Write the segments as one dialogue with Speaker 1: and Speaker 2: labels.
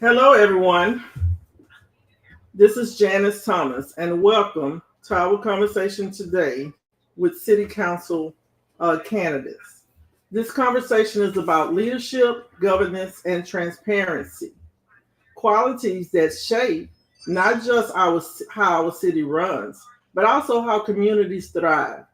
Speaker 1: Hello, everyone. This is Janice Thomas, and welcome to our conversation today with City Council candidates. This conversation is about leadership, governance, and transparency, qualities that shape not just how our city runs, but also how communities thrive.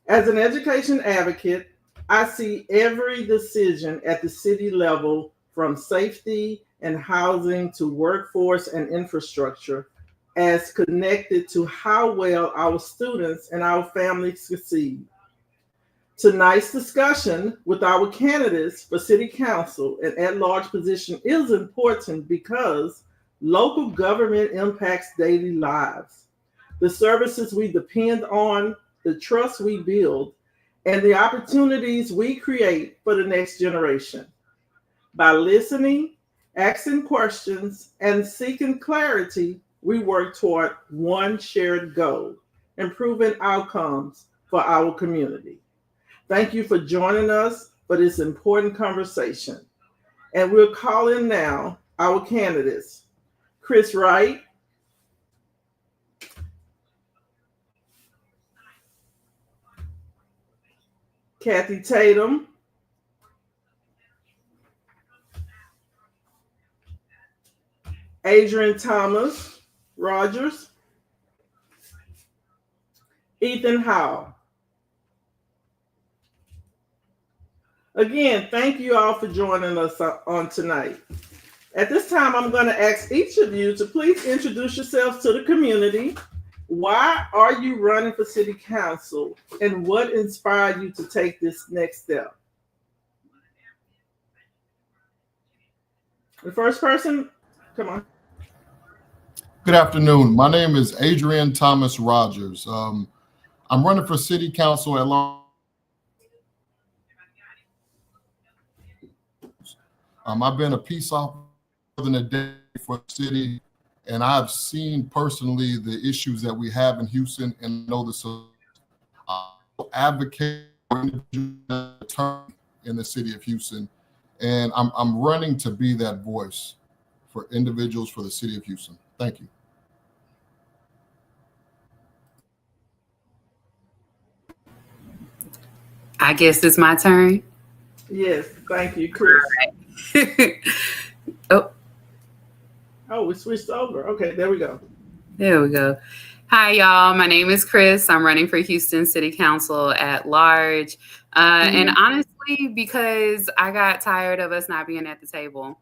Speaker 1: As an education advocate, I see every decision at the city level, from safety and housing to workforce and infrastructure, as connected to how well our students and our families succeed. Tonight's discussion with our candidates for city council and at large position is important because local government impacts daily lives. The services we depend on, the trust we build, and the opportunities we create for the next generation. By listening, asking questions, and seeking clarity, we work toward one shared goal: improving outcomes for our community. Thank you for joining us for this important conversation. And we'll call in now our candidates: Cris Wright, Kathy Tatum, Adrian Thomas Rogers, Ethan Howell. Again, thank you all for joining us on tonight. At this time, I'm going to ask each of you to please introduce yourselves to the community. Why are you running for city council, and what inspired you to take this next step? The first person, come on.
Speaker 2: Good afternoon. My name is Adrian Thomas Rogers. I'm running for city council at large. I've been a peace officer more than a day for the city, and I've seen personally the issues that we have in Houston and know the solutions. I advocate for individuals in the city of Houston, and I'm running to be that voice for individuals for the city of Houston. Thank you.
Speaker 3: I guess it's my turn.
Speaker 1: Yes, thank you, Cris.
Speaker 3: Oh,
Speaker 1: we switched over. Okay, there we go.
Speaker 3: there we go. Hi, y'all. My name is Cris. I'm running for Houston City Council at large. And honestly, because I got tired of us not being at the table.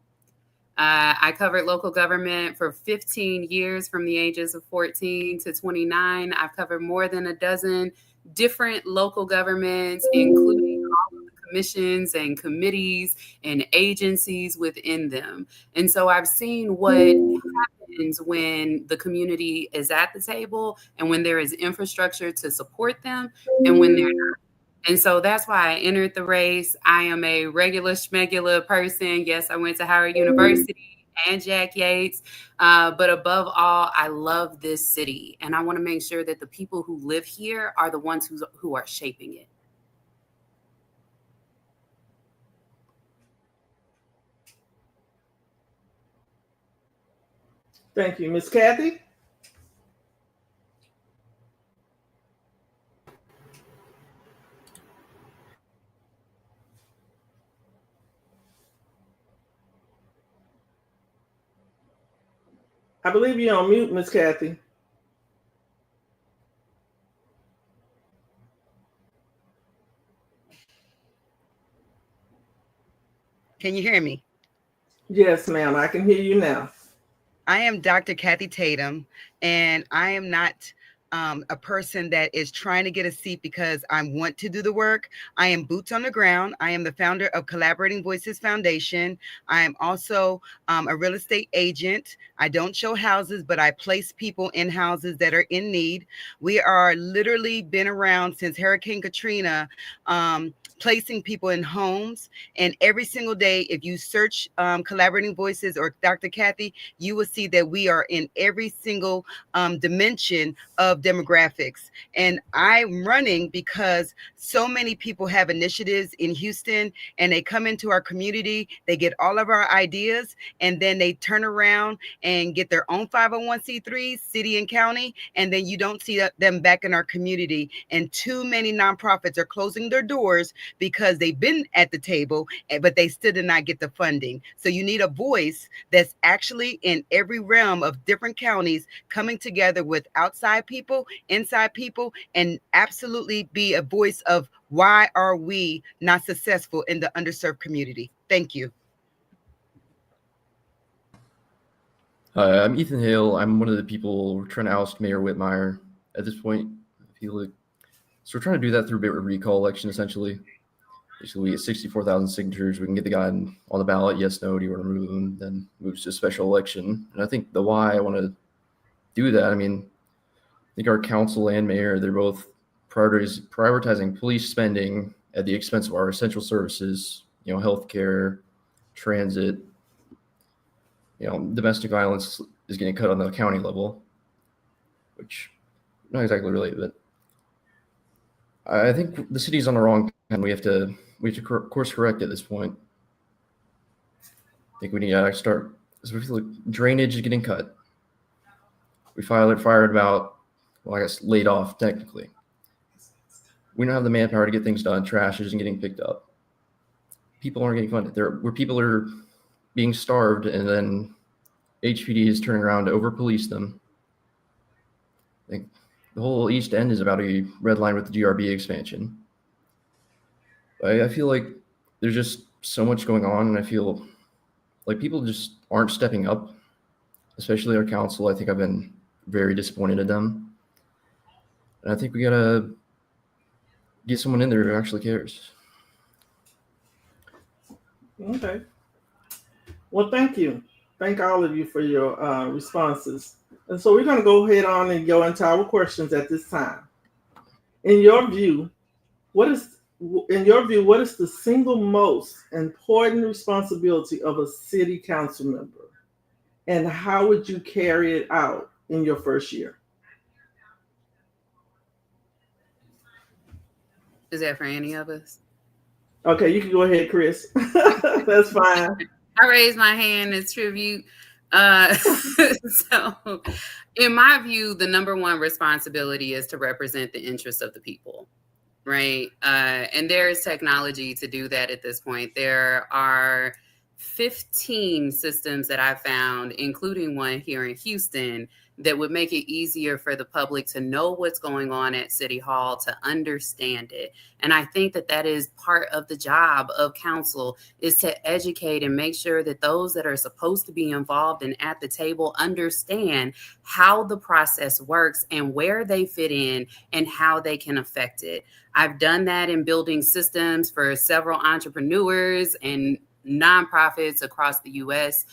Speaker 3: I covered local government for 15 years from the ages of 14 to 29. I've covered more than a dozen different local governments, including all of the commissions and committees and agencies within them. And so I've seen what happens when the community is at the table and when there is infrastructure to support them and when they're not. And so that's why I entered the race. I am a regular schmegular person. Yes, I went to Howard University and Jack Yates. But above all, I love this city. And I want to make sure that the people who live here are the ones who are shaping it.
Speaker 1: Thank you. Miss Kathy? I believe you're on mute, Miss Kathy.
Speaker 4: Can you hear me?
Speaker 1: Yes, ma'am. I can hear you now.
Speaker 4: I am Dr. Kathy Tatum, and I am not a person that is trying to get a seat because I want to do the work. I am boots on the ground. I am the founder of Collaborating Voices Foundation. I am also a real estate agent. I don't show houses, but I place people in houses that are in need. We are literally been around since Hurricane Katrina, placing people in homes. And every single day, if you search Collaborating Voices or Dr. Kathy, you will see that we are in every single dimension of demographics. And I'm running because so many people have initiatives in Houston, and they come into our community, they get all of our ideas, and then they turn around and get their own 501c3s, city and county, and then you don't see them back in our community. And too many nonprofits are closing their doors because they've been at the table, but they still did not get the funding. So you need a voice that's actually in every realm of different counties, coming together with outside people, inside people, and absolutely be a voice of why are we not successful in the underserved community. Thank you.
Speaker 5: Hi, I'm Ethan Hale. I'm one of the people trying to oust Mayor Whitmire at this point. I feel like, so we're trying to do that through a recall election, essentially. Basically, we get 64,000 signatures. We can get the guy on the ballot, yes, no, do you want to remove him? Then moves to a special election. And I think the why I want to do that, I mean, I think our council and mayor, they're both prioritizing police spending at the expense of our essential services, healthcare, transit. Domestic violence is getting cut on the county level, which not exactly related, but I think the city's on the wrong and we have to course correct at this point. I think we need to start. So we feel like drainage is getting cut. We fired about, well, I guess laid off technically. We don't have the manpower to get things done. Trash isn't getting picked up. People aren't getting funded. Where people are being starved, and then HPD is turning around to over-police them. I think the whole East End is about a red line with the GRB expansion. I feel like there's just so much going on, and I feel like people just aren't stepping up, especially our council. I think I've been very disappointed in them. And I think we gotta get someone in there who actually cares.
Speaker 1: Okay. Well, thank you. Thank all of you for your responses. And so we're going to go ahead on and go into our questions at this time. In your view, what is the single most important responsibility of a city council member? And how would you carry it out in your first year?
Speaker 3: Is that for any of us?
Speaker 1: Okay, you can go ahead, Cris. That's fine.
Speaker 3: I raised my hand as tribute. So in my view, the number one responsibility is to represent the interests of the people, right? And there is technology to do that at this point. There are 15 systems that I found, including one here in Houston, that would make it easier for the public to know what's going on at City Hall, to understand it. And I think that that is part of the job of council, is to educate and make sure that those that are supposed to be involved and at the table understand how the process works and where they fit in and how they can affect it. I've done that in building systems for several entrepreneurs and nonprofits across the U.S.,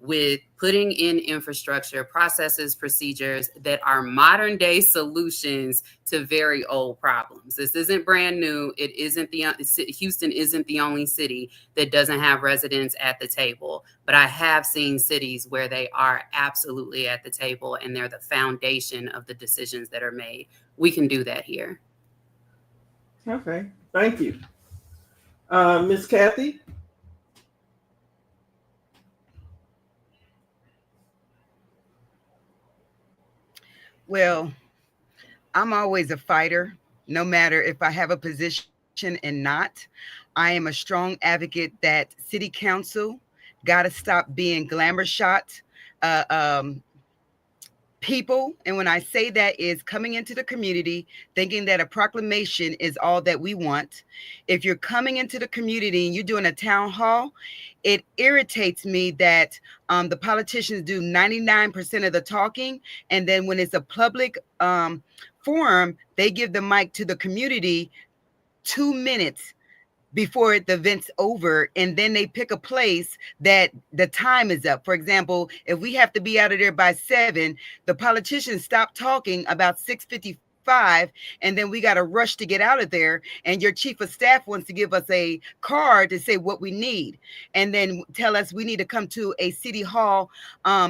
Speaker 3: with putting in infrastructure, processes, procedures that are modern day solutions to very old problems. This isn't brand new. It isn't Houston isn't the only city that doesn't have residents at the table, but I have seen cities where they are absolutely at the table and they're the foundation of the decisions that are made. We can do that here.
Speaker 1: Okay, thank you. Ms. Kathy?
Speaker 4: Well, I'm always a fighter, no matter if I have a position and not. I am a strong advocate that city council got to stop being glamour shot people. And when I say that, is coming into the community thinking that a proclamation is all that we want. If you're coming into the community and you're doing a town hall, it irritates me that the politicians do 99% of the talking. And then when it's a public forum, they give the mic to the community 2 minutes before the event's over, and then they pick a place that the time is up. For example, if we have to be out of there by 7, the politicians stop talking about 6:55, and then we got to rush to get out of there, and your chief of staff wants to give us a card to say what we need, and then tell us we need to come to a city hall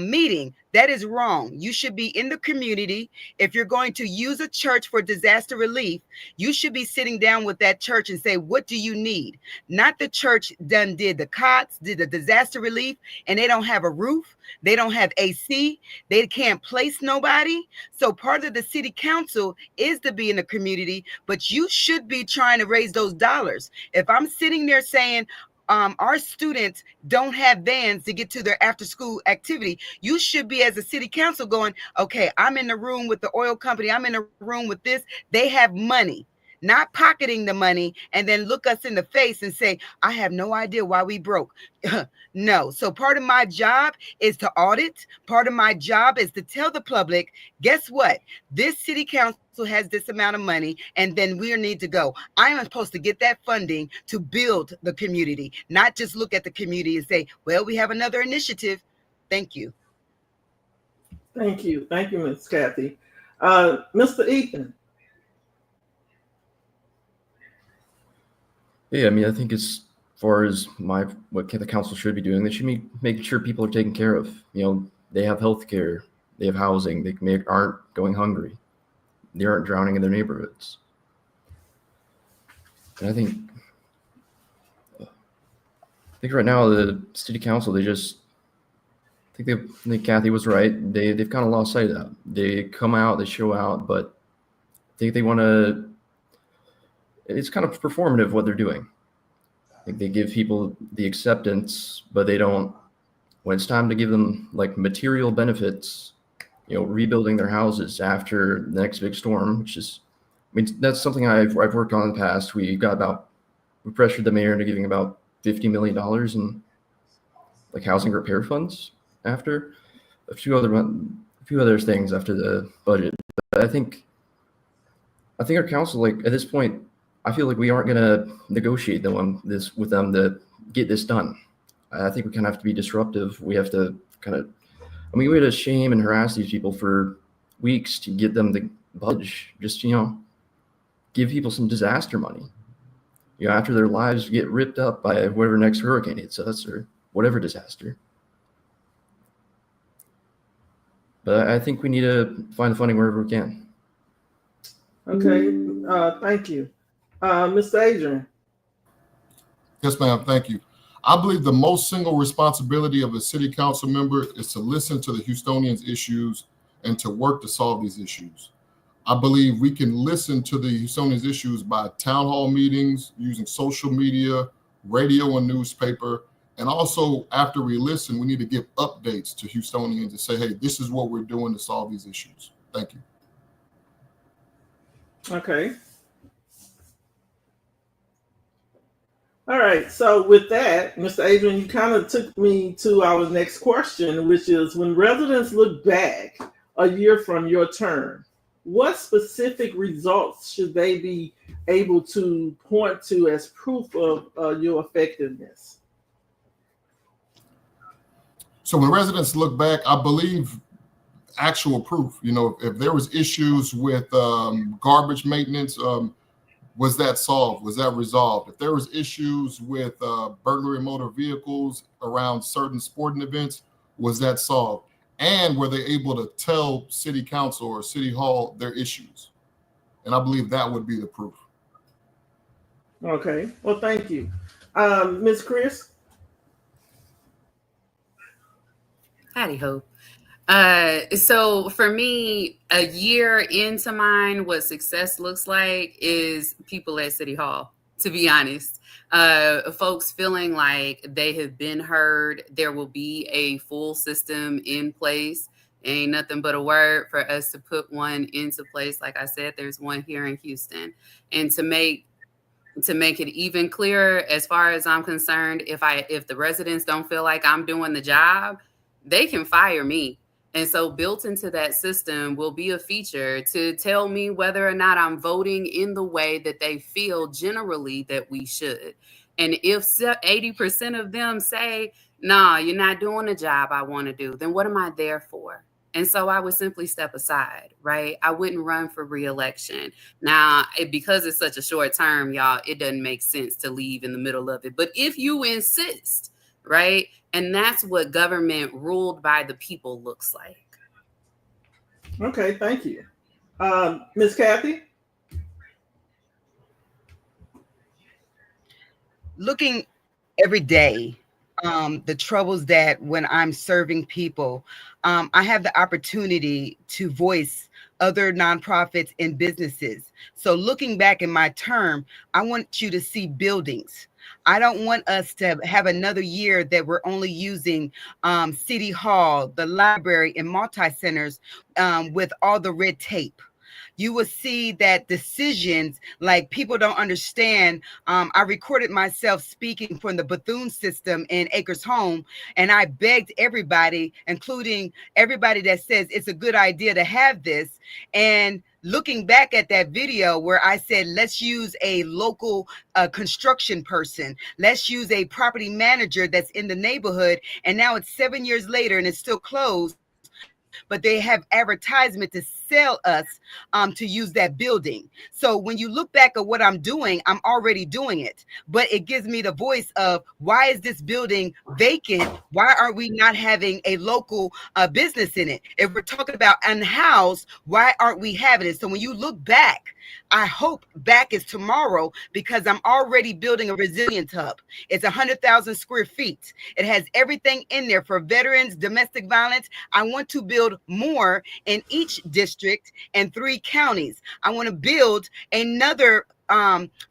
Speaker 4: meeting. That is wrong. You should be in the community. If you're going to use a church for disaster relief, you should be sitting down with that church and say, what do you need? Not the church done did the cots, did the disaster relief, and they don't have a roof. They don't have AC. They can't place nobody. So part of the city council is to be in the community, but you should be trying to raise those dollars. If I'm sitting there saying, our students don't have vans to get to their after school activity, you should be, as a city council, going, okay, I'm in the room with the oil company, I'm in the room with this, they have money, not pocketing the money and then look us in the face and say, I have no idea why we broke. No. So part of my job is to audit. Part of my job is to tell the public, guess what? This city council has this amount of money, and then we need to go. I am supposed to get that funding to build the community, not just look at the community and say, well, we have another initiative. Thank you.
Speaker 1: Thank you. Thank you, Ms. Kathy. Mr. Ethan.
Speaker 5: Yeah, I mean, I think as far as what the council should be doing, they should be making sure people are taken care of. You know, they have health care, they have housing, they aren't going hungry, they aren't drowning in their neighborhoods. And I think right now the city council, I think Kathy was right. They've kind of lost sight of that. They come out, they show out, but I think they want to. It's kind of performative what they're doing. I think they give people the acceptance, but they don't. When it's time to give them like material benefits, you know, rebuilding their houses after the next big storm, which is, I mean, that's something I've worked on in the past. We pressured the mayor into giving about $50 million in like housing repair funds after a few other things after the budget. But I think our council, like at this point, I feel like we aren't going to negotiate with them to get this done. I think we kind of have to be disruptive. We have to we had to shame and harass these people for weeks to get them to budge. Just, you know, give people some disaster money. You know, after their lives get ripped up by whatever next hurricane hits us or whatever disaster. But I think we need to find the funding wherever we can.
Speaker 1: Okay, thank you. Mr. Adrian.
Speaker 2: Yes, ma'am. Thank you. I believe the most single responsibility of a city council member is to listen to the Houstonians' issues and to work to solve these issues. I believe we can listen to the Houstonians' issues by town hall meetings, using social media, radio and newspaper. And also, after we listen, we need to give updates to Houstonians and say, hey, this is what we're doing to solve these issues. Thank you.
Speaker 1: Okay. All right. So with that, Mr. Adrian, you kind of took me to our next question, which is, when residents look back a year from your term, what specific results should they be able to point to as proof of your effectiveness?
Speaker 2: So when residents look back, I believe actual proof. You know, if there was issues with garbage maintenance, was that solved? Was that resolved? If there was issues with burglary of motor vehicles around certain sporting events, was that solved? And were they able to tell city council or city hall their issues? And I believe that would be the proof.
Speaker 1: Okay. Well, thank you. Ms. Cris?
Speaker 3: Howdy ho. So for me, a year into mine, what success looks like is people at City Hall, to be honest. Folks feeling like they have been heard. There will be a full system in place. Ain't nothing but a word for us to put one into place. Like I said, there's one here in Houston. And to make it even clearer, as far as I'm concerned, if the residents don't feel like I'm doing the job, they can fire me. And so built into that system will be a feature to tell me whether or not I'm voting in the way that they feel generally that we should. And if 80% of them say, nah, you're not doing the job I want to do, then what am I there for? And so I would simply step aside, right? I wouldn't run for reelection. Now, because it's such a short term, y'all, it doesn't make sense to leave in the middle of it. But if you insist, right, And that's what government ruled by the people looks like.
Speaker 1: Okay, thank you. Ms. Kathy?
Speaker 4: Looking every day, the troubles that when I'm serving people, I have the opportunity to voice other nonprofits and businesses. So looking back in my term, I want you to see buildings. I don't want us to have another year that we're only using City Hall, the library, and multi-centers with all the red tape. You will see that decisions, like people don't understand. I recorded myself speaking from the Bethune system in Acres Home, and I begged everybody, including everybody that says it's a good idea to have this. And looking back at that video where I said, let's use a local construction person, let's use a property manager that's in the neighborhood. And now it's 7 years later and it's still closed, but they have advertisement to sell us to use that building. So when you look back at what I'm doing, I'm already doing it, but it gives me the voice of why is this building vacant? Why are we not having a local business in it? If we're talking about unhoused, why aren't we having it? So when you look back, I hope back is tomorrow, because I'm already building a resilience hub. It's 100,000 square feet. It has everything in there for veterans, domestic violence. I want to build more in each district and 3 counties. I want to build another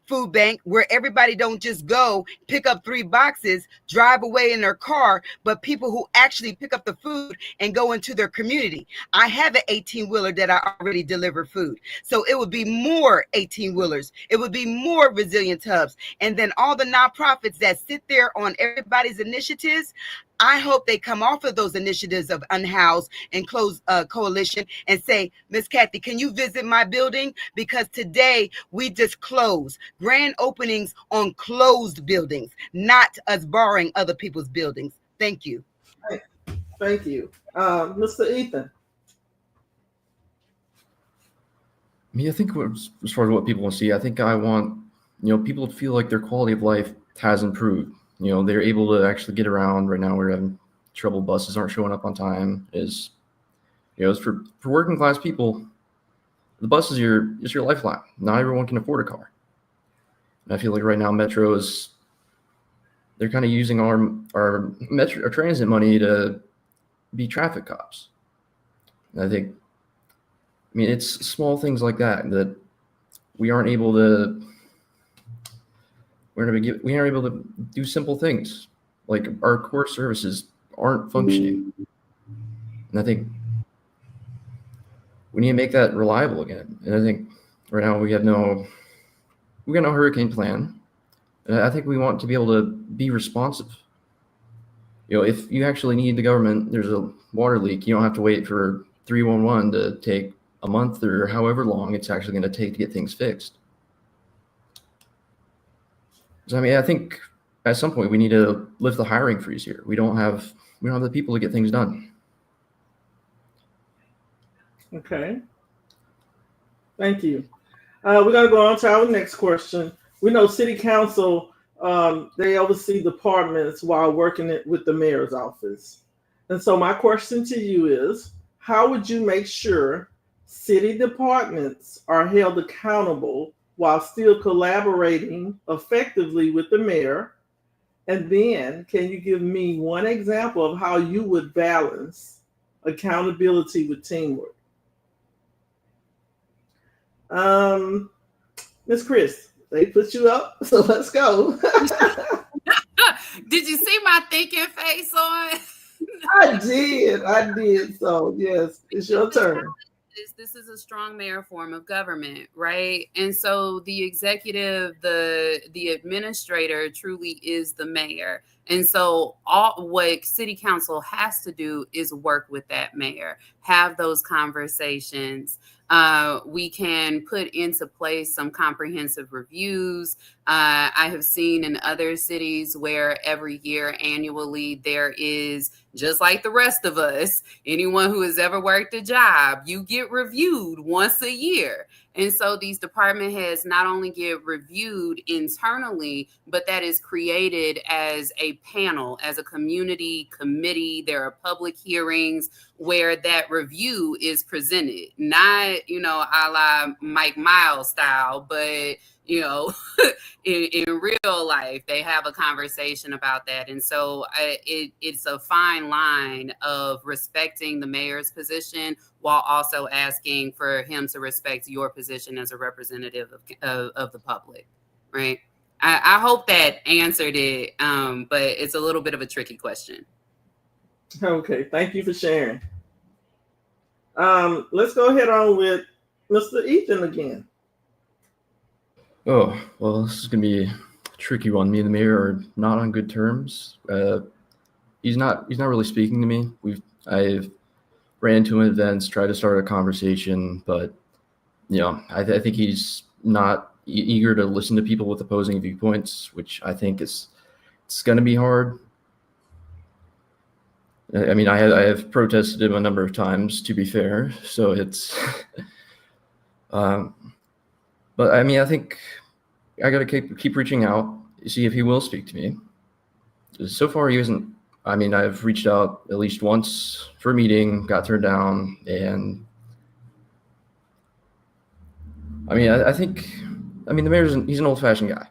Speaker 4: food bank where everybody don't just go pick up 3 boxes, drive away in their car, but people who actually pick up the food and go into their community. I have an 18-wheeler that I already deliver food. So it would be more 18-wheelers. It would be more resilience hubs. And then all the nonprofits that sit there on everybody's initiatives, I hope they come off of those initiatives of Unhoused and Closed Coalition and say, Miss Kathy, can you visit my building? Because today we just closed grand openings on closed buildings, not us borrowing other people's buildings. Thank you.
Speaker 1: Thank you. Mr. Ethan?
Speaker 5: I think as far as what people want to see, I think I want, people to feel like their quality of life has improved. They're able to actually get around. Right now we're having trouble. Buses aren't showing up on time. It's for working class people, the bus is your lifeline. Not everyone can afford a car. And I feel like right now they're kind of using our transit money to be traffic cops. And I think, it's small things like that we aren't able to do simple things, like our core services aren't functioning. And I think we need to make that reliable again. And I think right now we got no hurricane plan. And I think we want to be able to be responsive. If you actually need the government, there's a water leak, you don't have to wait for 311 to take a month or however long it's actually going to take to get things fixed. So, I think at some point we need to lift the hiring freeze here. We don't have the people to get things done.
Speaker 1: Okay. Thank you. We're going to go on to our next question. We know City Council, they oversee departments while working with the mayor's office. And so my question to you is, how would you make sure city departments are held accountable while still collaborating effectively with the mayor? And then can you give me one example of how you would balance accountability with teamwork? Miss Cris, they put you up, so let's go.
Speaker 3: Did you see my thinking face on?
Speaker 1: I did. So yes, it's your turn.
Speaker 3: This is a strong mayor form of government, right? And so the executive, the administrator truly is the mayor. And so what city council has to do is work with that mayor, have those conversations. We can put into place some comprehensive reviews. I have seen in other cities where every year annually there is, just like the rest of us, anyone who has ever worked a job, you get reviewed once a year. And so these department heads not only get reviewed internally, but that is created as a panel, as a community committee. There are public hearings where that review is presented, not, a la Mike Miles style, but in real life, they have a conversation about that. And so it's a fine line of respecting the mayor's position while also asking for him to respect your position as a representative of the public, right? I hope that answered it, but it's a little bit of a tricky question.
Speaker 1: Okay, thank you for sharing. Let's go ahead on with Mr. Ethan again.
Speaker 5: Oh, well, this is going to be a tricky one. Me and the mayor are not on good terms. He's not really speaking to me. I've ran into him at events, tried to start a conversation, but I think he's not eager to listen to people with opposing viewpoints, which I think it's going to be hard. I mean, I have protested him a number of times, to be fair, so it's but I mean, I think I got to keep reaching out, see if he will speak to me. So far, he hasn't. I mean, I've reached out at least once for a meeting, got turned down, and I mean, I think the mayor's he's an old-fashioned guy.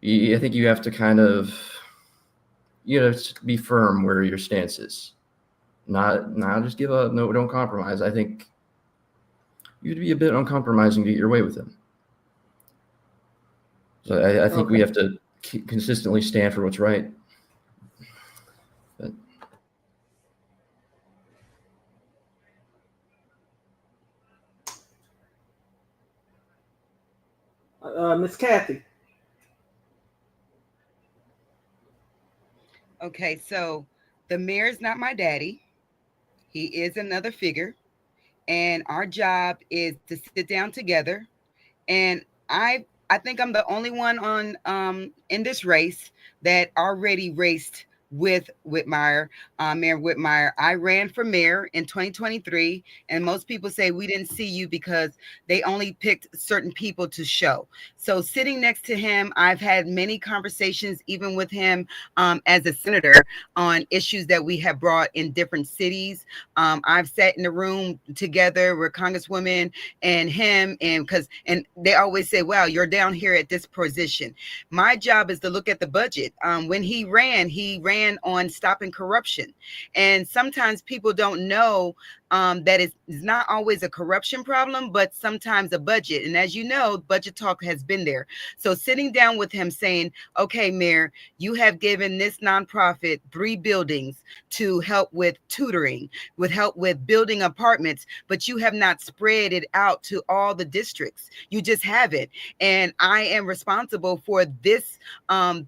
Speaker 5: I think you have to kind of be firm where your stance is, not just give up. No, don't compromise. I think you would be a bit uncompromising to get your way with him. So I think we have to consistently stand for what's right.
Speaker 1: Miss Kathy.
Speaker 4: Okay, so the mayor's not my daddy. He is another figure. And our job is to sit down together. And I think I'm the only one on in this race that already raced with Whitmire, Mayor Whitmire. I ran for mayor in 2023, and most people say we didn't see you because they only picked certain people to show. So sitting next to him, I've had many conversations, even with him as a senator, on issues that we have brought in different cities. I've sat in the room together with Congresswoman and him, and they always say, "Well, you're down here at this position." My job is to look at the budget. When he ran on stopping corruption, and sometimes people don't know that it's not always a corruption problem, but sometimes a budget. And as you know, budget talk has been there. So sitting down with him saying, okay, Mayor, you have given this nonprofit 3 buildings to help with tutoring, with help with building apartments, but you have not spread it out to all the districts. You just haven't. And I am responsible for this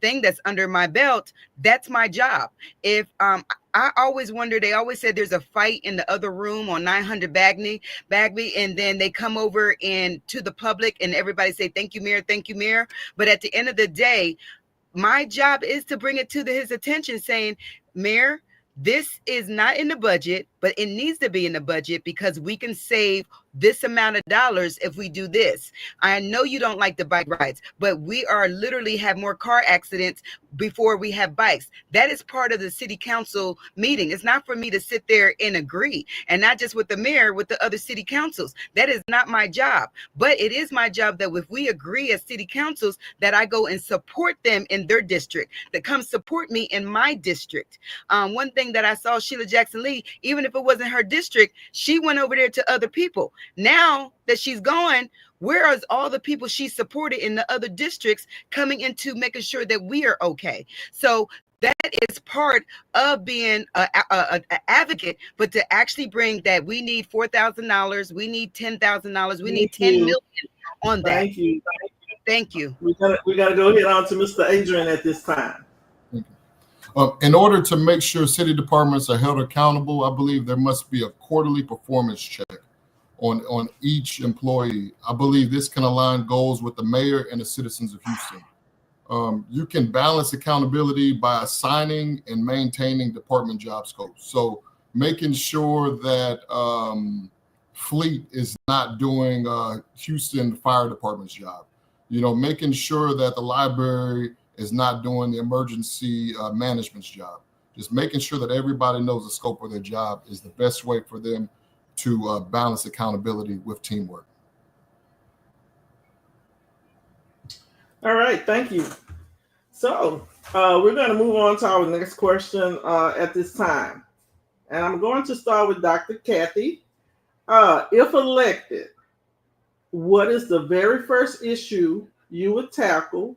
Speaker 4: thing that's under my belt. That's my job. If I always wonder, they always said there's a fight in the other room on 900 Bagby, and then they come over and to the public and everybody say, thank you, Mayor. But at the end of the day, my job is to bring it to his attention saying, Mayor, this is not in the budget, but it needs to be in the budget because we can save this amount of dollars if we do this. I know you don't like the bike rides, but we are literally have more car accidents before we have bikes. That is part of the city council meeting. It's not for me to sit there and agree, and not just with the mayor, with the other city councils. That is not my job, but it is my job that if we agree as city councils that I go and support them in their district, that come support me in my district. One thing that I saw Sheila Jackson Lee, even if it wasn't her district, she went over there to other people. Now that she's gone, where is all the people she supported in the other districts coming into making sure that we are okay? So that is part of being an advocate, but to actually bring that we need $4,000, we need $10,000, we need $10 million on that. Thank you.
Speaker 1: We got to go ahead on to Mr. Adrian at this time.
Speaker 2: In order to make sure city departments are held accountable, I believe there must be a quarterly performance check on each employee. I believe this can align goals with the mayor and the citizens of Houston. You can balance accountability by assigning and maintaining department job scopes. So making sure that fleet is not doing Houston Fire Department's job. You know, making sure that the library is not doing the emergency management's job. Just making sure that everybody knows the scope of their job is the best way for them to balance accountability with teamwork.
Speaker 1: All right, thank you. So we're going to move on to our next question at this time. And I'm going to start with Dr. Kathy. If elected, what is the very first issue you would tackle?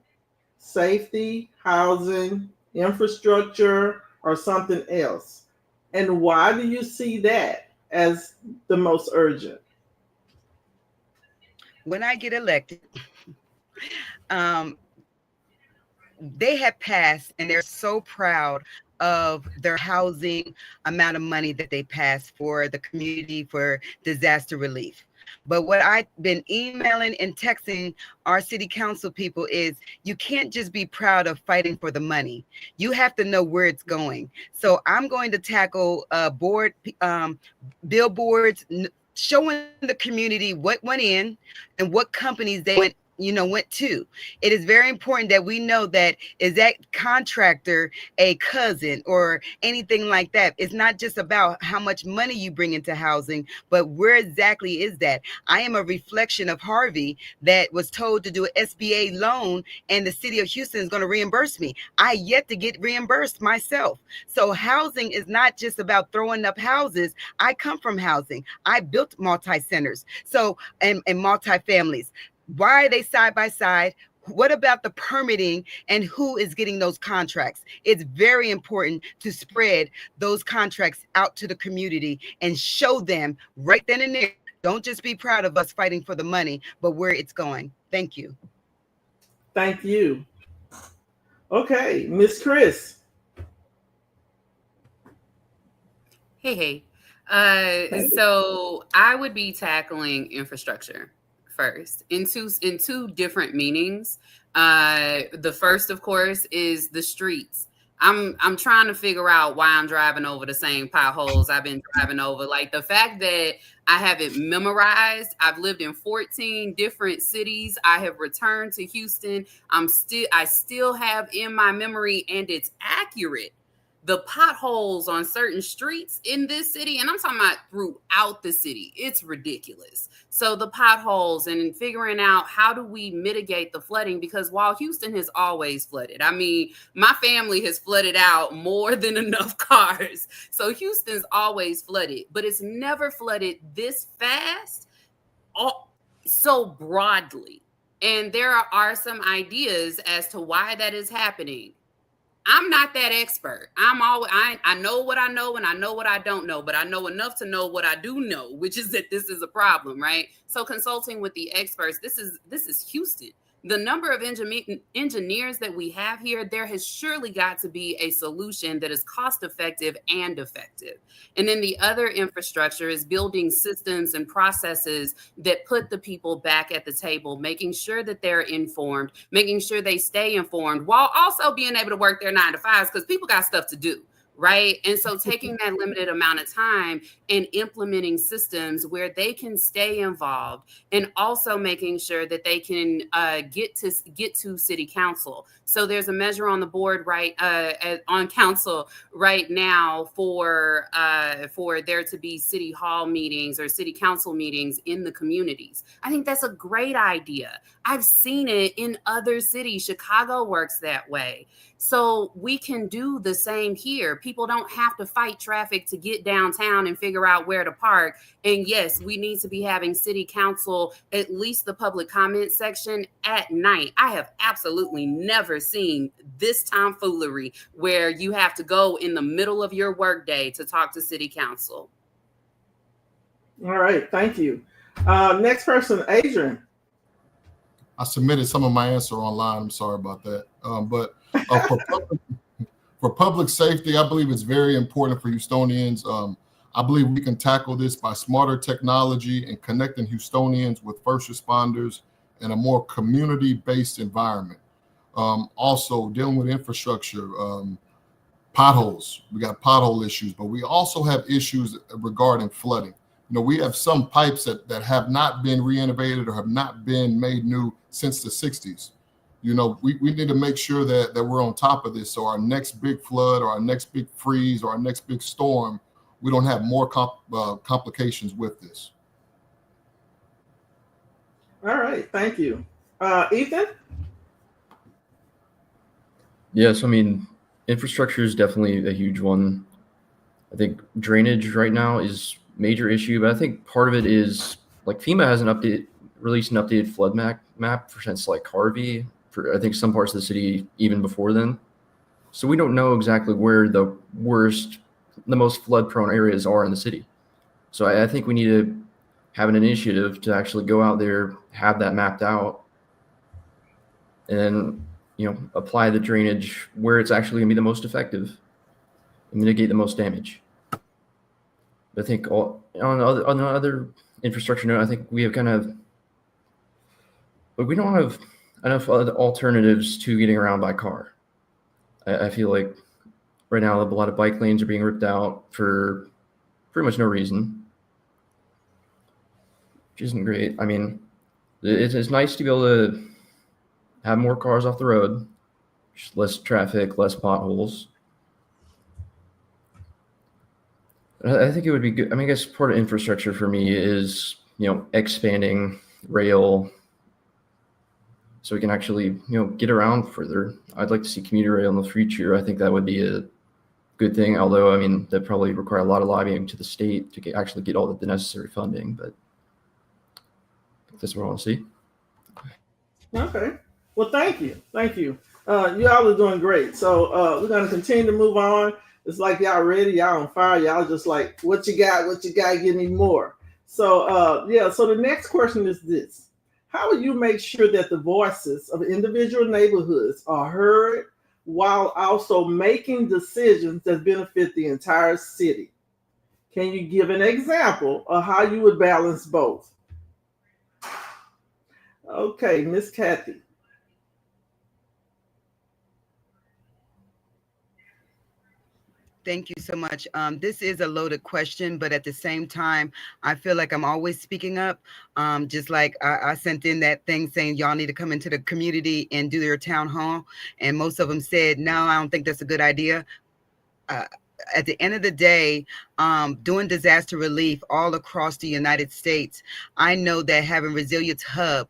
Speaker 1: Safety, housing, infrastructure, or something else? And why do you see that as the most urgent?
Speaker 4: When I get elected, they have passed, and they're so proud of their housing amount of money that they passed for the community for disaster relief. But what I've been emailing and texting our city council people is you can't just be proud of fighting for the money. You have to know where it's going. So I'm going to tackle billboards, showing the community what went in and what companies they went to. It is very important that we know that is that contractor a cousin or anything like that. It's not just about how much money you bring into housing, but where exactly is that? I am a reflection of Harvey that was told to do an SBA loan and the city of Houston is going to reimburse me. I yet to get reimbursed myself. So housing is not just about throwing up houses. I come from housing. I built multi-centers. So, and multi-families. Why are they side by side? What about the permitting and who is getting those contracts? It's very important to spread those contracts out to the community and show them right then and there. Don't just be proud of us fighting for the money, but where it's going. Thank you.
Speaker 1: Thank you. Okay, Miss Cris.
Speaker 3: Hey. So I would be tackling infrastructure first in two different meanings. The first, of course, is the streets. I'm trying to figure out why I'm driving over the same potholes I've been driving over. Like the fact that I have it memorized. I've lived in 14 different cities. I have returned to Houston. I still have in my memory, and it's accurate, the potholes on certain streets in this city, and I'm talking about throughout the city. It's ridiculous. So the potholes and figuring out how do we mitigate the flooding, because while Houston has always flooded, I mean, my family has flooded out more than enough cars. So Houston's always flooded, but it's never flooded this fast, so broadly. And there are some ideas as to why that is happening. I'm not that expert. I know what I know and I know what I don't know, but I know enough to know what I do know, which is that this is a problem, right? So consulting with the experts, this is Houston. The number of engineers that we have here, there has surely got to be a solution that is cost effective and effective. And then the other infrastructure is building systems and processes that put the people back at the table, making sure that they're informed, making sure they stay informed while also being able to work their 9 to 5s, because people got stuff to do. Right. And so taking that limited amount of time and implementing systems where they can stay involved, and also making sure that they can get to city council. So there's a measure on the board on council right now for there to be city hall meetings or city council meetings in the communities. I think that's a great idea. I've seen it in other cities. Chicago works that way. So we can do the same here. People don't have to fight traffic to get downtown and figure out where to park. And yes, we need to be having city council, at least the public comment section, at night. I have absolutely never seen this tomfoolery where you have to go in the middle of your workday to talk to city council.
Speaker 1: All right, thank you. Next person, Adrian.
Speaker 2: I submitted some of my answer online. I'm sorry about that. But for public safety, I believe it's very important for Houstonians. I believe we can tackle this by smarter technology and connecting Houstonians with first responders in a more community-based environment. Also dealing with infrastructure, potholes. We got pothole issues, but we also have issues regarding flooding. we have some pipes that have not been renovated or have not been made new since the 60s. We need to make sure that we're on top of this. So our next big flood or our next big freeze or our next big storm, we don't have more complications with this.
Speaker 1: All right, thank you. Ethan?
Speaker 5: Yes, I mean, infrastructure is definitely a huge one. I think drainage right now is a major issue, but I think part of it is like FEMA hasn't released an updated flood map since like Harvey, for I think some parts of the city even before then. So we don't know exactly where the most flood prone areas are in the city. So I think we need to have an initiative to actually go out there, have that mapped out, and then, apply the drainage where it's actually gonna be the most effective and mitigate the most damage. But I think on other infrastructure note, I think we have but we don't have enough other alternatives to getting around by car. I feel like right now a lot of bike lanes are being ripped out for pretty much no reason, which isn't great. I mean, it's nice to be able to have more cars off the road, just less traffic, less potholes. I think it would be good. I mean, I guess part of infrastructure for me is, expanding rail so we can actually, get around further. I'd like to see commuter rail in the future. I think that would be a good thing. Although, I mean, that probably require a lot of lobbying to the state to actually get all the necessary funding. But that's what I want to see.
Speaker 1: Okay. Well, thank you. Thank you. Y'all are doing great. So we're going to continue to move on. It's like y'all ready. Y'all on fire. Y'all just like, what you got? What you got? Give me more. So, so the next question is this. How will you make sure that the voices of individual neighborhoods are heard while also making decisions that benefit the entire city? Can you give an example of how you would balance both? Okay, Miss Kathy.
Speaker 4: Thank you so much. This is a loaded question, but at the same time, I feel like I'm always speaking up. Just like I sent in that thing saying y'all need to come into the community and do your town hall. And most of them said, no, I don't think that's a good idea. At the end of the day, doing disaster relief all across the United States, I know that having Resilience Hub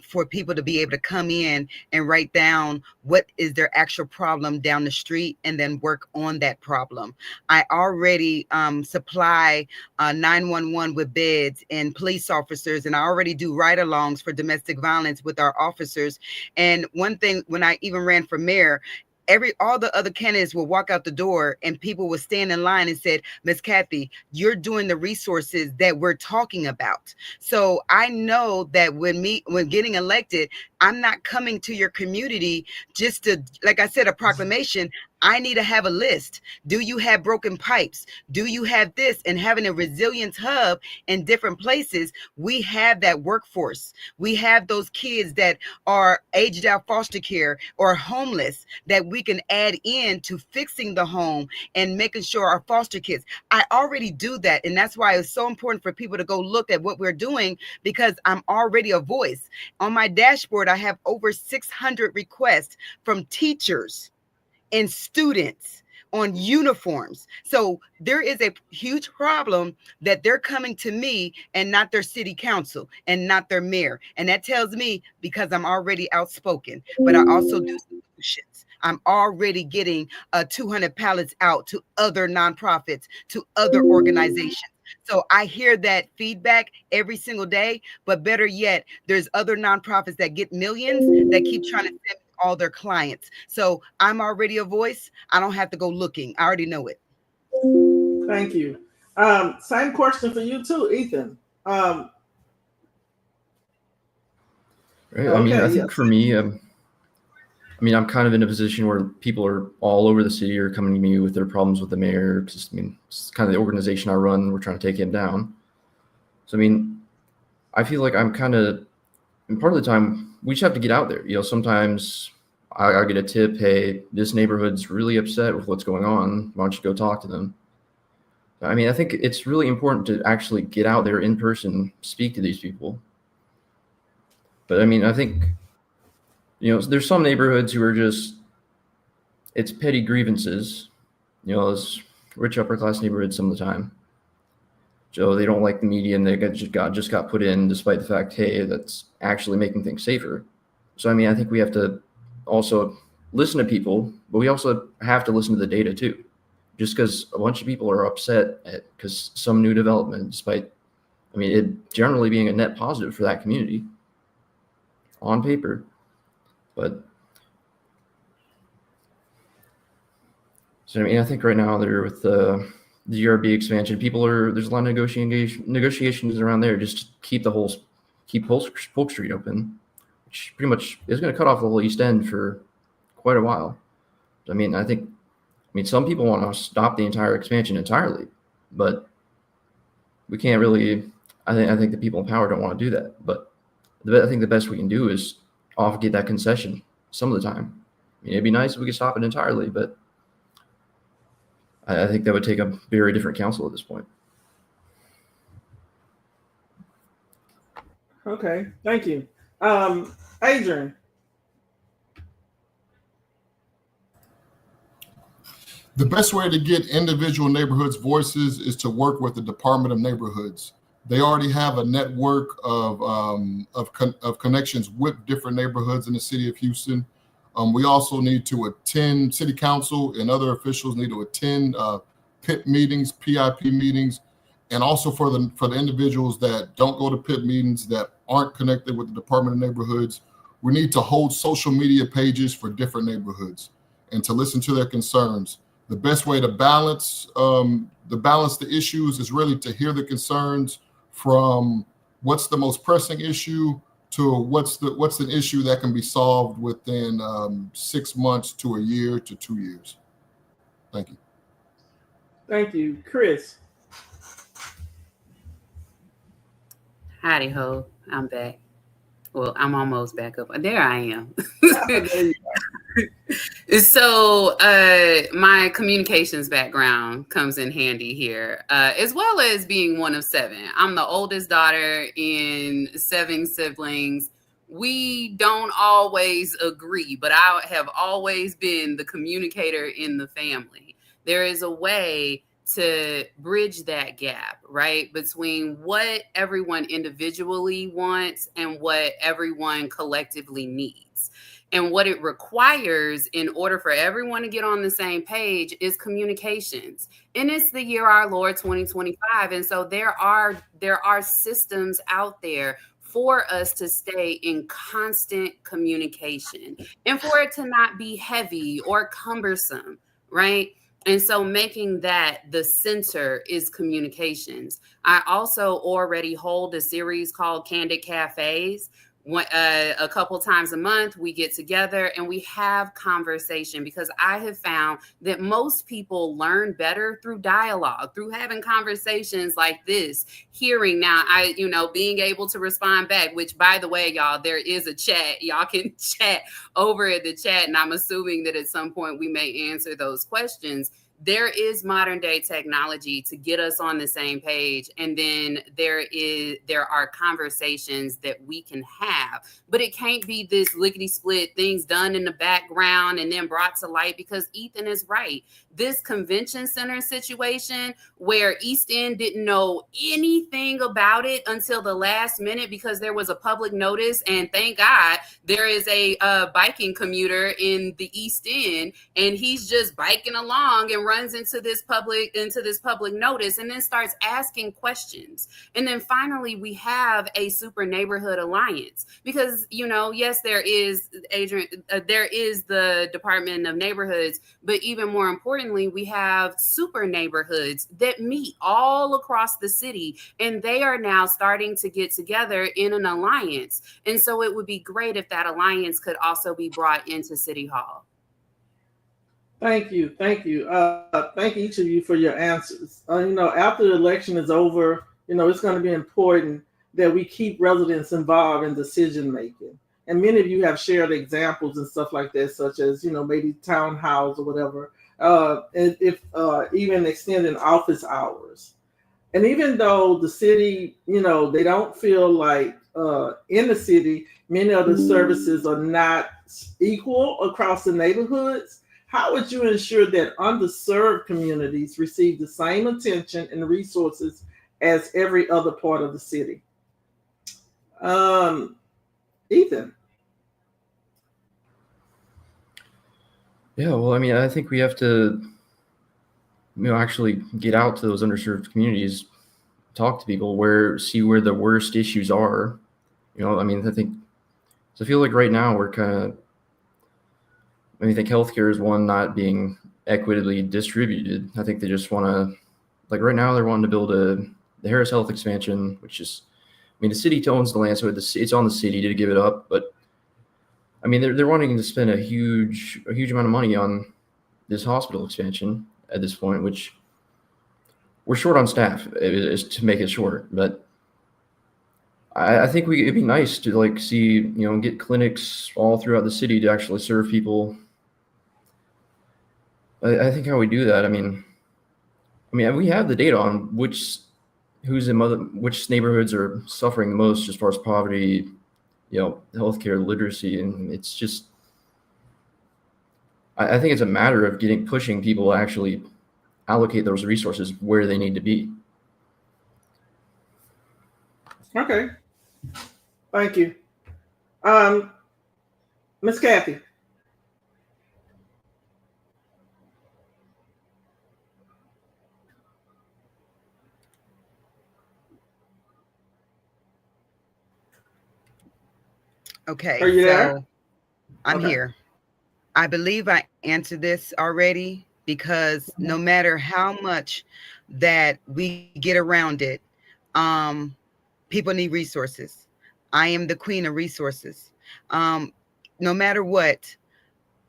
Speaker 4: for people to be able to come in and write down what is their actual problem down the street and then work on that problem. I already supply 911 with beds and police officers, and I already do ride-alongs for domestic violence with our officers. And one thing, when I even ran for mayor, all the other candidates will walk out the door and people will stand in line and said, Miss Kathy, you're doing the resources that we're talking about. So I know that when getting elected, I'm not coming to your community just to, like I said, a proclamation. I need to have a list. Do you have broken pipes? Do you have this? And having a resilience hub in different places, we have that workforce. We have those kids that are aged out foster care or homeless that we can add in to fixing the home and making sure our foster kids. I already do that. And that's why it's so important for people to go look at what we're doing, because I'm already a voice. On my dashboard, I have over 600 requests from teachers and students on uniforms. So there is a huge problem that they're coming to me and not their city council and not their mayor. And that tells me, because I'm already outspoken, but I also do solutions. I'm already getting 200 pallets out to other nonprofits, to other organizations. So I hear that feedback every single day, but better yet, there's other nonprofits that get millions that keep trying to send me all their clients. So I'm already a voice. I don't have to go looking. I already know it.
Speaker 1: Thank you. Same question for you too, Ethan.
Speaker 5: Right. I mean, I think for me, I'm kind of in a position where people are all over the city are coming to me with their problems with the mayor. Because, it's kind of the organization I run. We're trying to take him down. So, I feel like I'm kind of, and part of the time, we just have to get out there. Sometimes I get a tip, hey, this neighborhood's really upset with what's going on. Why don't you go talk to them? I mean, I think it's really important to actually get out there in person, speak to these people. But I mean, I think, there's some neighborhoods who are just, it's petty grievances, those rich upper class neighborhoods some of the time. So they don't like the media and they just got put in despite the fact, hey, that's actually making things safer. So, I mean, I think we have to also listen to people, but we also have to listen to the data too. Just because a bunch of people are upset because some new development, despite, I mean, it generally being a net positive for that community on paper. But so, I mean, I think right now they're with the URB expansion, there's a lot of negotiations around there just to keep Polk Street open, which pretty much is going to cut off the whole East End for quite a while. I mean, some people want to stop the entire expansion entirely, but we can't really. I think the people in power don't want to do that. But I think the best we can do is get that concession some of the time. I mean, it'd be nice if we could stop it entirely, but I think that would take a very different council at this point.
Speaker 1: Okay, thank you. Adrian.
Speaker 2: The best way to get individual neighborhoods' voices is to work with the Department of Neighborhoods. They already have a network of connections with different neighborhoods in the city of Houston. We also need to attend, city council and other officials need to attend PIP meetings, PIP meetings, and also for the individuals that don't go to PIP meetings that aren't connected with the Department of Neighborhoods, we need to hold social media pages for different neighborhoods and to listen to their concerns. The best way to balance the issues is really to hear the concerns from what's the most pressing issue to what's an issue that can be solved within 6 months to a year to 2 years. Thank you.
Speaker 1: Thank you. Cris.
Speaker 3: Howdy ho, I'm back. Well, I'm almost back up. There I am. So my communications background comes in handy here, as well as being one of 7. I'm the oldest daughter in 7 siblings. We don't always agree, but I have always been the communicator in the family. There is a way to bridge that gap, right, between what everyone individually wants and what everyone collectively needs. And what it requires in order for everyone to get on the same page is communications. And it's the year our Lord 2025. And so there are systems out there for us to stay in constant communication and for it to not be heavy or cumbersome, right? And so making that the center is communications. I also already hold a series called Candid Cafes. A couple times a month, we get together and we have conversation, because I have found that most people learn better through dialogue, through having conversations like this, hearing. Now, being able to respond back, which, by the way, y'all, there is a chat. Y'all can chat over at the chat. And I'm assuming that at some point we may answer those questions. There is modern day technology to get us on the same page. And then there are conversations that we can have, but it can't be this lickety split things done in the background and then brought to light, because Ethan is right. This convention center situation where East End didn't know anything about it until the last minute because there was a public notice, and thank God there is a biking commuter in the East End, and he's just biking along and runs into this public notice and then starts asking questions. And then finally we have a super neighborhood alliance, because yes, there is, Adrian, there is the Department of Neighborhoods, but even more importantly, we have super neighborhoods that meet all across the city, and they are now starting to get together in an alliance. And so it would be great if that alliance could also be brought into City Hall.
Speaker 1: Thank you. Thank each of you for your answers. After the election is over, it's going to be important that we keep residents involved in decision making. And many of you have shared examples and stuff like that, such as, maybe townhouse or whatever. if even extending office hours. And even though the city, they don't feel like in the city, many of the services are not equal across the neighborhoods. How would you ensure that underserved communities receive the same attention and resources as every other part of the city? Ethan.
Speaker 5: Yeah, well, I mean, I think we have to, actually get out to those underserved communities, talk to people, see where the worst issues are. I mean, I feel like right now we're kind of, I think healthcare is one not being equitably distributed. I think they just want to, like right now they're wanting to build the Harris Health expansion, which is, the city owns the land, so it's on the city to give it up. But I mean, they're wanting to spend a huge amount of money on this hospital expansion at this point, which we're short on staff, is to make it short. But I think it'd be nice to see, get clinics all throughout the city to actually serve people. I think how we do that, I mean, we have the data on which neighborhoods are suffering the most as far as poverty, healthcare literacy, and it's just, I think it's a matter of pushing people to actually allocate those resources where they need to be.
Speaker 1: Okay. Thank you. Miss Kathy.
Speaker 4: Okay.
Speaker 1: Are you there?
Speaker 4: I'm
Speaker 1: Okay.
Speaker 4: here. I believe I answered this already, because no matter how much that we get around it, people need resources. I am the queen of resources. No matter what,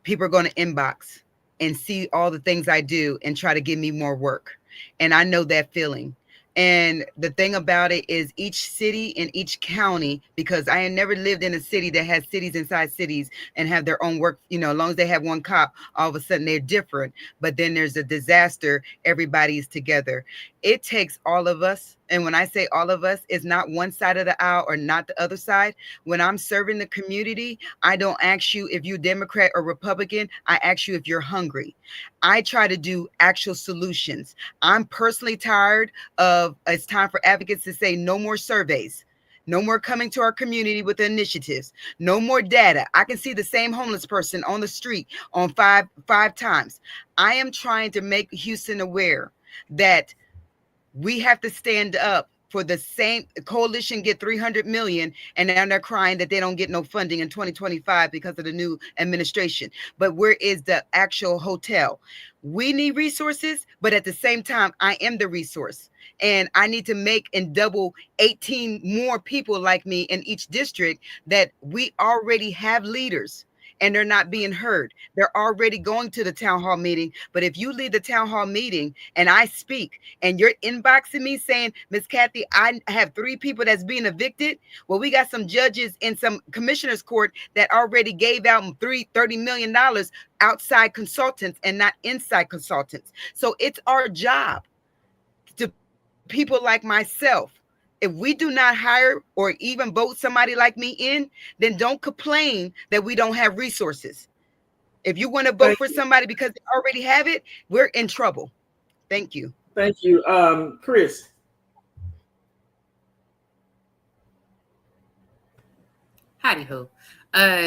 Speaker 4: people are going to inbox and see all the things I do and try to give me more work. And I know that feeling. And the thing about it is each city and each county, because I had never lived in a city that has cities inside cities and have their own work, as long as they have one cop, all of a sudden they're different. But then there's a disaster, everybody's together. It takes all of us. And when I say all of us, it's not one side of the aisle or not the other side. When I'm serving the community, I don't ask you if you're Democrat or Republican. I ask you if you're hungry. I try to do actual solutions. I'm personally tired of, it's time for advocates to say no more surveys. No more coming to our community with initiatives. No more data. I can see the same homeless person on the street on five times. I am trying to make Houston aware that we have to stand up for the same. Coalition get 300 million, and now they're crying that they don't get no funding in 2025 because of the new administration. But where is the actual hotel? We need resources, but at the same time, I am the resource. And I need to make and double 18 more people like me in each district, that we already have leaders and they're not being heard. They're already going to the town hall meeting. But if you leave the town hall meeting and I speak and you're inboxing me saying, Miss Kathy, I have 3 people that's being evicted. Well, we got some judges in some commissioner's court that already gave out $30 million outside consultants and not inside consultants. So it's our job to people like myself. If we do not hire or even vote somebody like me in, then don't complain that we don't have resources. If you want to vote for somebody because they already have it, we're in trouble. Thank you.
Speaker 1: Thank you. Cris.
Speaker 3: Howdy ho.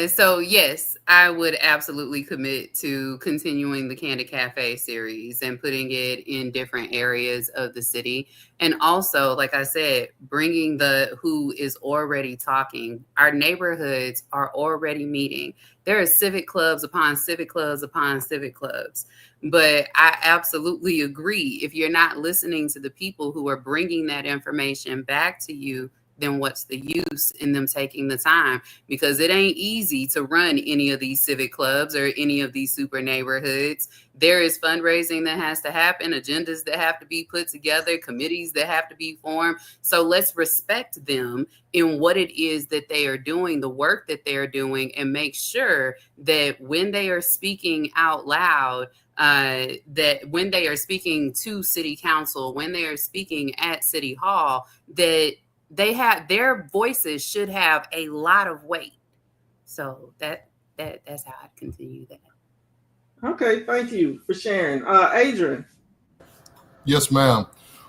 Speaker 3: So yes, I would absolutely commit to continuing the Candid Cafe series and putting it in different areas of the city. And also, like I said, bringing the who is already talking. Our neighborhoods are already meeting. There are civic clubs upon civic clubs upon civic clubs. But I absolutely agree. If you're not listening to the people who are bringing that information back to you, then what's the use in them taking the time? Because it ain't easy to run any of these civic clubs or any of these super neighborhoods. There is fundraising that has to happen, agendas that have to be put together, committees that have to be formed. So let's respect them in what it is that they are doing, the work that they're doing, and make sure that when they are speaking out loud, that when they are speaking to city council, when they are speaking at city hall, that they have their voices should have a lot of weight. So that's how I continue that.
Speaker 1: Okay, thank you for sharing. Adrian.
Speaker 2: Yes, ma'am.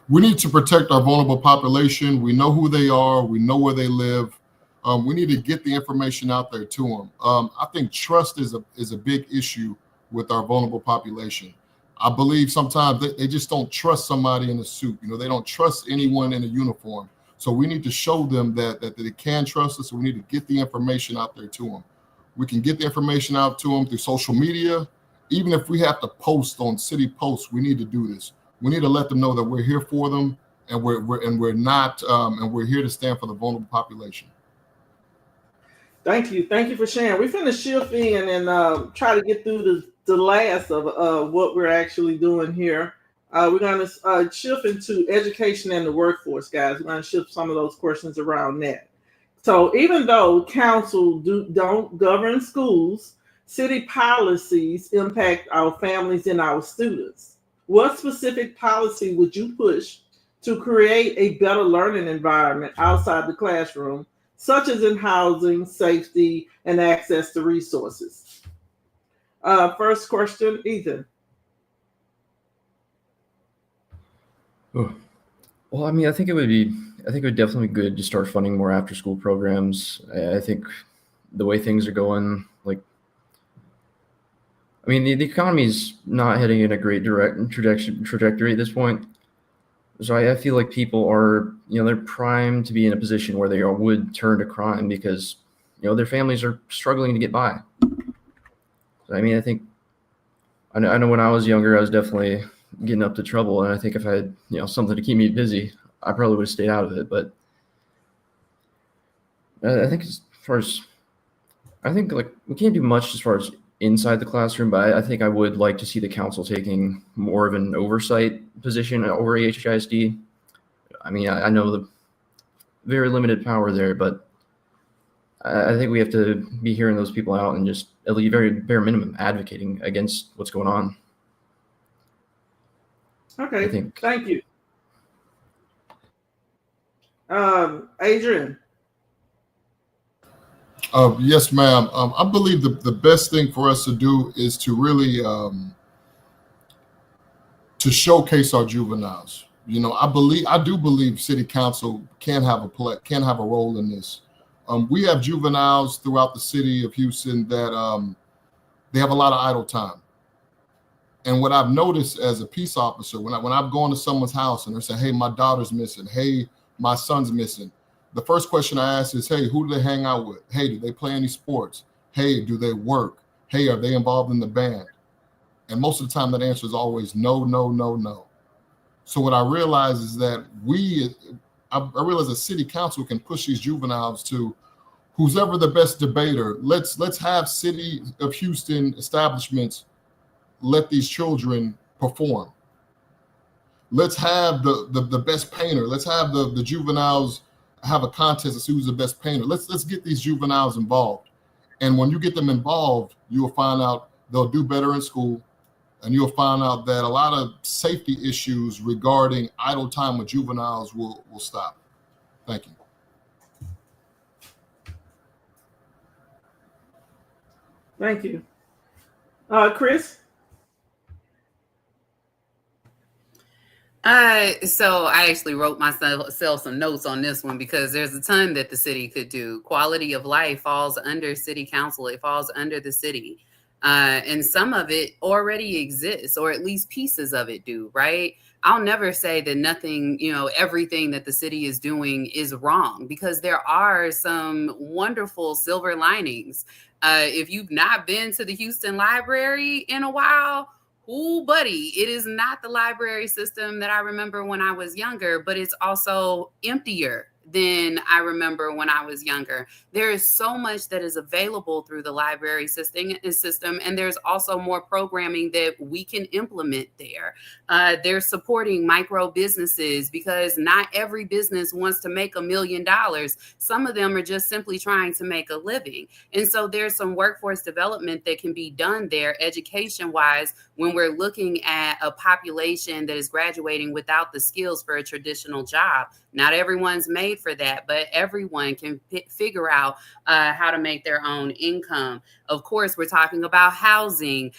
Speaker 2: We need to protect our vulnerable population. We know who they are. We know where they live. We need to get the information out there to them. I think trust is a big issue with our vulnerable population. I believe sometimes they just don't trust somebody in a suit. They don't trust anyone in a uniform. So we need to show them that they can trust us. So we need to get the information out there to them. We can get the information out to them through social media. Even if we have to post on city posts, we need to do this. We need to let them know that we're here for them, and we're here to stand for the vulnerable population.
Speaker 1: Thank you for sharing. We're going to shift in and try to get through the last of what we're actually doing here. We're going to shift into education and the workforce, guys. We're going to shift some of those questions around that. So even though council don't govern schools, city policies impact our families and our students. What specific policy would you push to create a better learning environment outside the classroom, such as in housing, safety, and access to resources? First question, Ethan.
Speaker 5: Oh. Well, I mean, I think it would definitely be good to start funding more after-school programs. I think the way things are going, the economy's not heading in a great trajectory at this point. So I feel like people are, they're primed to be in a position where they would turn to crime because, their families are struggling to get by. I mean, I know when I was younger, I was definitely getting up to trouble. And I think if I had, something to keep me busy, I probably would have stayed out of it. But I think we can't do much as far as inside the classroom, but I think I would like to see the council taking more of an oversight position over AHISD. I mean, I know the very limited power there, but I think we have to be hearing those people out and just at least very bare minimum advocating against what's going on.
Speaker 1: Okay, thank you. Adrian.
Speaker 2: Yes, ma'am. I believe the best thing for us to do is to really to showcase our juveniles. I do believe city council can have a role in this. We have juveniles throughout the city of Houston that they have a lot of idle time. And what I've noticed as a peace officer, when I've gone to someone's house and they're saying, "Hey, my daughter's missing. Hey, my son's missing," the first question I ask is, "Hey, who do they hang out with? Hey, do they play any sports? Hey, do they work? Hey, are they involved in the band?" And most of the time that answer is always no, no, no, no. So what I realize is that I realize the city council can push these juveniles to who's ever the best debater. Let's have City of Houston establishments let these children perform. Let's have the best painter. Let's have the juveniles have a contest to see who's the best painter. Let's get these juveniles involved. And when you get them involved, you'll find out they'll do better in school. And you'll find out that a lot of safety issues regarding idle time with juveniles will stop. Thank you.
Speaker 1: Thank you. Cris?
Speaker 3: So I actually wrote myself some notes on this one because there's a ton that the city could do. Quality of life falls under city council. It falls under the city. And some of it already exists, or at least pieces of it do, right? I'll never say that nothing, everything that the city is doing is wrong, because there are some wonderful silver linings. If you've not been to the Houston Library in a while, ooh, buddy, it is not the library system that I remember when I was younger, but it's also emptier than I remember when I was younger. There is so much that is available through the library system, and there's also more programming that we can implement there. They're supporting micro businesses because not every business wants to make $1 million. Some of them are just simply trying to make a living. And so there's some workforce development that can be done there education-wise when we're looking at a population that is graduating without the skills for a traditional job. Not everyone's made for that, but everyone can figure out how to make their own income. Of course, we're talking about housing,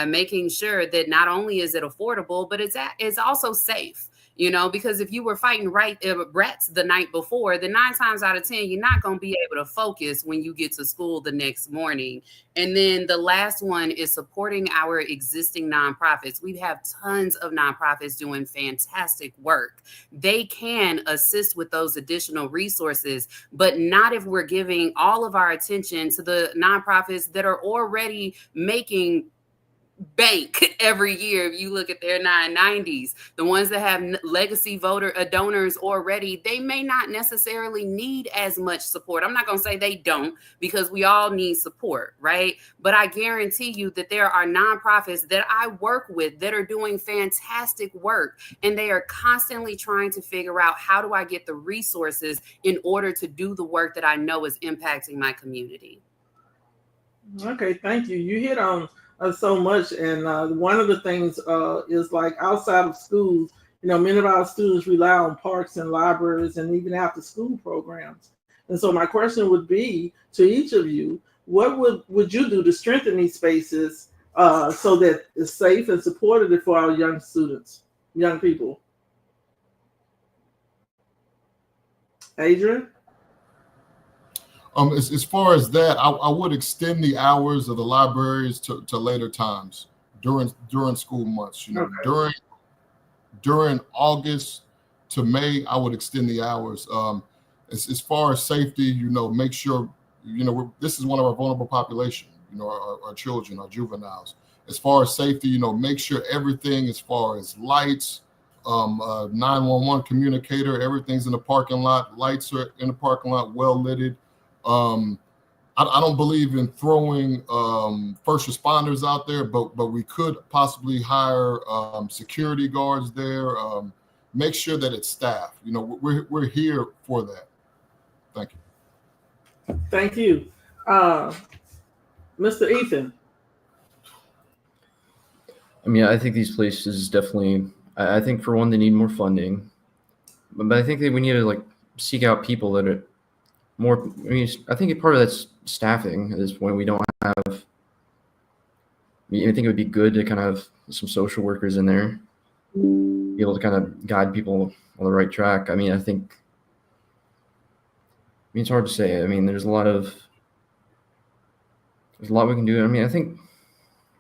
Speaker 3: making sure that not only is it affordable, but it's also safe. You know, because if you were fighting rats the night before, then 9 times out of 10, you're not going to be able to focus when you get to school the next morning. And then the last one is supporting our existing nonprofits. We have tons of nonprofits doing fantastic work. They can assist with those additional resources, but not if we're giving all of our attention to the nonprofits that are already making bank every year. If you look at their 990s, the ones that have legacy donors already, they may not necessarily need as much support. I'm not going to say they don't, because we all need support, right? But I guarantee you that there are nonprofits that I work with that are doing fantastic work, and they are constantly trying to figure out, how do I get the resources in order to do the work that I know is impacting my community?
Speaker 1: Okay, thank you. You hit on so much, and one of the things is, like, outside of schools, many of our students rely on parks and libraries and even after school programs. And so my question would be to each of you, what would you do to strengthen these spaces so that it's safe and supportive for our young students, young people? Adrian?
Speaker 2: As far as that, I would extend the hours of the libraries to later times during school months. Okay. During August to May, I would extend the hours. As far as safety, make sure this is one of our vulnerable population. Our children, our juveniles. As far as safety, make sure everything, as far as lights, 911 communicator, everything's in the parking lot. Lights are in the parking lot, well lit. I don't believe in throwing first responders out there, but we could possibly hire security guards there. Make sure that it's staffed. We're here for that. Thank you.
Speaker 1: Thank you, Mr. Ethan.
Speaker 5: I mean, I think these places definitely. I think for one, they need more funding, but I think that we need to seek out people that are more. I mean, I think part of that's staffing at this point. We don't have. I think it would be good to kind of have some social workers in there, be able to kind of guide people on the right track. I mean, it's hard to say. I mean, there's a lot we can do. I mean, I think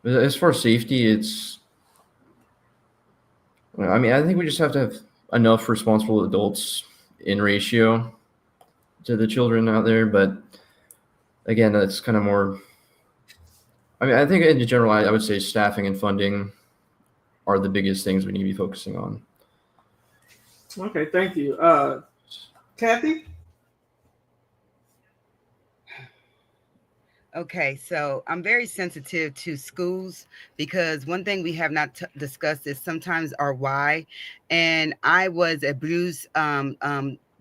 Speaker 5: as far as safety, I think we just have to have enough responsible adults in ratio to the children out there. But again, that's kind of more. I mean, I think in general, I would say staffing and funding are the biggest things we need to be focusing on.
Speaker 1: Okay, thank you. Kathy?
Speaker 4: Okay, so I'm very sensitive to schools because one thing we have not discussed is sometimes our why. And I was a bruised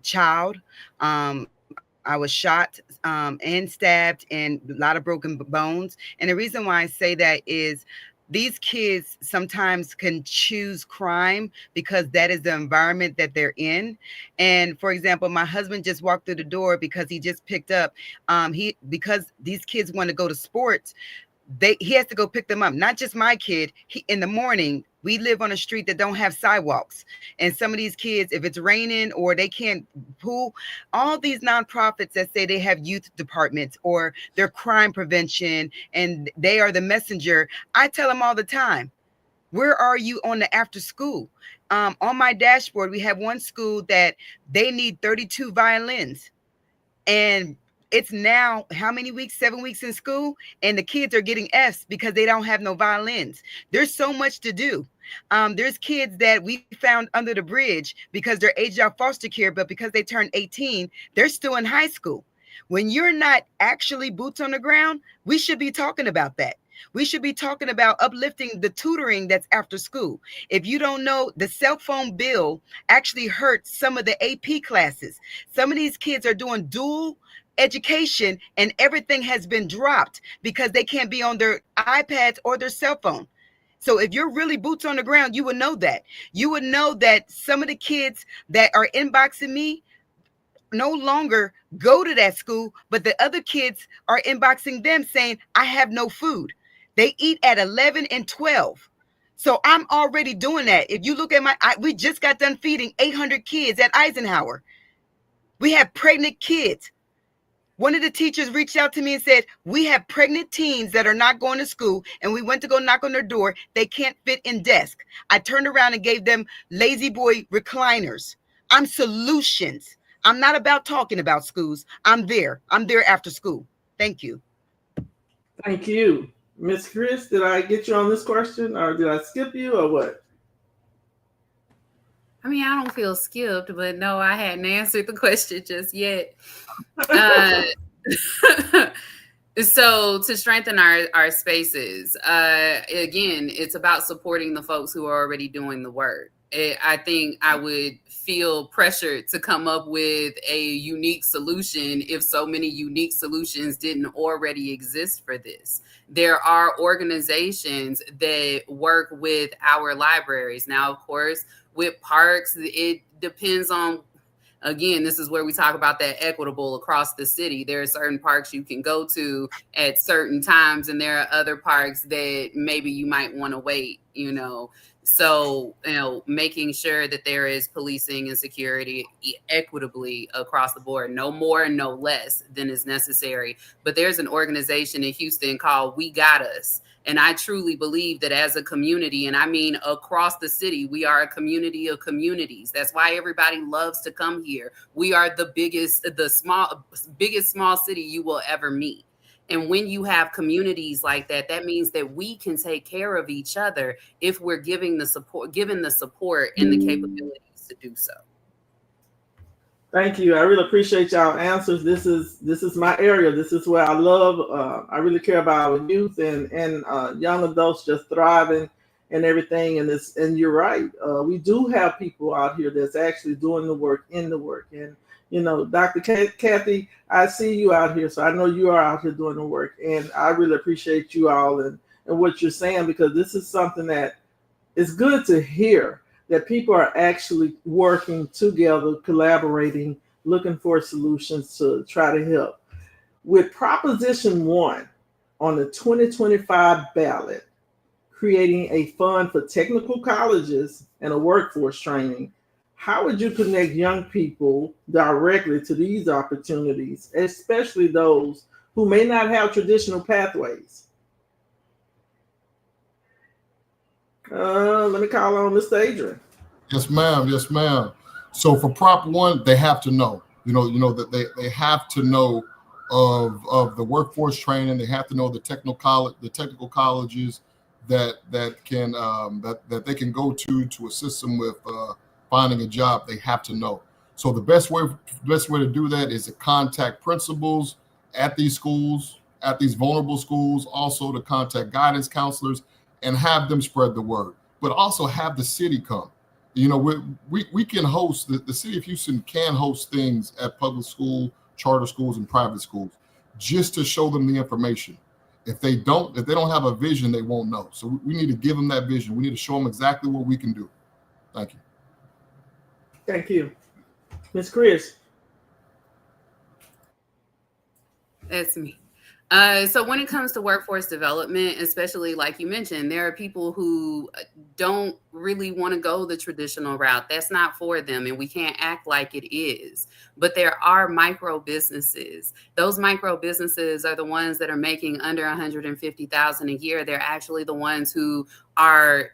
Speaker 4: child. I was shot and stabbed and a lot of broken bones. And the reason why I say that is these kids sometimes can choose crime because that is the environment that they're in. And for example, my husband just walked through the door because he just picked up, because these kids want to go to sports, he has to go pick them up. Not just my kid. In the morning, we live on a street that don't have sidewalks. And some of these kids, if it's raining or they can't pool, all these nonprofits that say they have youth departments or they're crime prevention and they are the messenger, I tell them all the time, where are you on the after school? On my dashboard, we have one school that they need 32 violins. And it's now how many weeks? 7 weeks in school, and the kids are getting F's because they don't have no violins. There's so much to do. There's kids that we found under the bridge because they're aged out foster care, but because they turned 18, they're still in high school. When you're not actually boots on the ground, we should be talking about that. We should be talking about uplifting the tutoring that's after school. If you don't know, the cell phone bill actually hurts some of the AP classes. Some of these kids are doing dual education and everything has been dropped because they can't be on their iPads or their cell phone. So if you're really boots on the ground, you would know that. You would know that some of the kids that are inboxing me no longer go to that school, but the other kids are inboxing them saying, I have no food. They eat at 11 and 12. So I'm already doing that. If you look at we just got done feeding 800 kids at Eisenhower. We have pregnant kids. One of the teachers reached out to me and said, we have pregnant teens that are not going to school, and we went to go knock on their door. They can't fit in desk. I turned around and gave them lazy boy recliners. I'm solutions. I'm not about talking about schools. I'm there. I'm there after school. Thank you.
Speaker 1: Thank you. Miss Cris, did I get you on this question, or did I skip you, or what?
Speaker 3: I mean, I don't feel skipped, but no, I hadn't answered the question just yet. So to strengthen our spaces, again, it's about supporting the folks who are already doing the work. I think I would feel pressured to come up with a unique solution if so many unique solutions didn't already exist for this. There are organizations that work with our libraries. Now, of course, with parks, it depends on, again, this is where we talk about that equitable across the city. There are certain parks you can go to at certain times, and there are other parks that maybe you might want to wait, So, making sure that there is policing and security equitably across the board, no more and no less than is necessary. But there's an organization in Houston called We Got Us. And I truly believe that as a community, and I mean across the city, we are a community of communities. That's why everybody loves to come here. We are the biggest small city you will ever meet. And when you have communities like that, that means that we can take care of each other if we're given the support and the capabilities to do so.
Speaker 1: Thank you. I really appreciate y'all answers. This is my area. This is where I love. I really care about our youth and young adults just thriving and everything. And you're right. We do have people out here that's actually doing the work in the work. And Dr. Kathy, I see you out here, so I know you are out here doing the work. And I really appreciate you all and what you're saying, because this is something that is good to hear, that people are actually working together, collaborating, looking for solutions to try to help. With Proposition 1 on the 2025 ballot, creating a fund for technical colleges and a workforce training, how would you connect young people directly to these opportunities, especially those who may not have traditional pathways? Let me call on Mr. Adrian.
Speaker 2: Yes, ma'am. Yes, ma'am. So for Prop 1, they have to know, that they have to know of the workforce training. They have to know the technical colleges that can that they can go to assist them with finding a job. They have to know. So the best way to do that is to contact principals at these schools, at these vulnerable schools, also to contact guidance counselors and have them spread the word, but also have the city come. We can host, the city of Houston can host things at public school, charter schools, and private schools just to show them the information. If they don't have a vision, they won't know. So we need to give them that vision. We need to show them exactly what we can do. Thank you.
Speaker 1: Thank you. Ms. Cris.
Speaker 3: That's me. So when it comes to workforce development, especially like you mentioned, there are people who don't really want to go the traditional route. That's not for them, and we can't act like it is. but there are micro businesses. Those micro businesses are the ones that are making under $150,000 a year. They're actually the ones who are,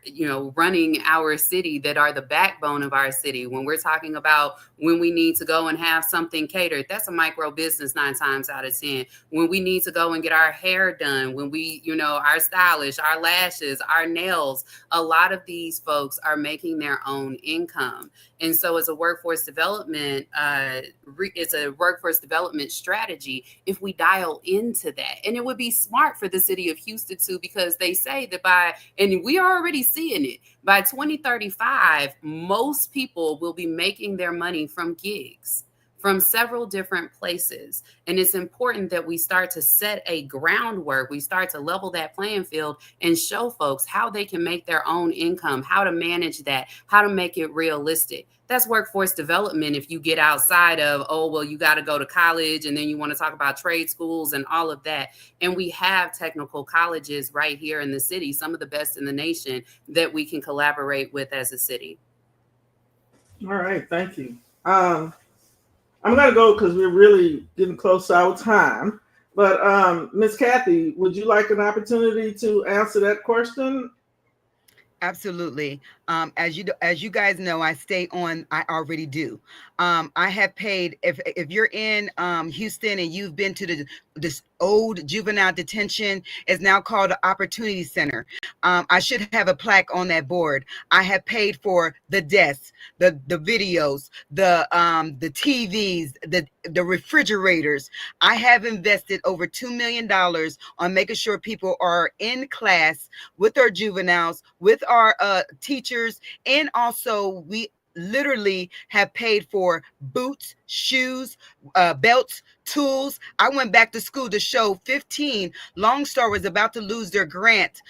Speaker 3: running our city, that are the backbone of our city. When we're talking about when we need to go and have something catered, that's a micro business 9 times out of 10. When we need to go and get our hair done, when we, our stylish, our lashes, our nails, a lot of these folks are making their own income. And so as a workforce development, it's a workforce development strategy if we dial into that. And it would be smart for the city of Houston too, because they say that and we are already seeing it, by 2035, most people will be making their money from gigs from several different places. And it's important that we start to set a groundwork. We start to level that playing field and show folks how they can make their own income, how to manage that, how to make it realistic. That's workforce development. If you get outside of, you got to go to college, and then you want to talk about trade schools and all of that. And we have technical colleges right here in the city, some of the best in the nation, that we can collaborate with as a city.
Speaker 1: All right, thank you. I'm going to go because we're really getting close to our time. But Ms. Kathy, would you like an opportunity to answer that question?
Speaker 4: Absolutely. As you guys know, I stay on. I already do. I have paid. If you're in Houston and you've been to this old juvenile detention, is now called the Opportunity Center. I should have a plaque on that board. I have paid for the desks, the videos, the TVs, the refrigerators. I have invested over $2 million on making sure people are in class with our juveniles, with our teachers, and also we literally have paid for boots, shoes, belts, tools. I went back to school to show 15. Long Star was about to lose their grant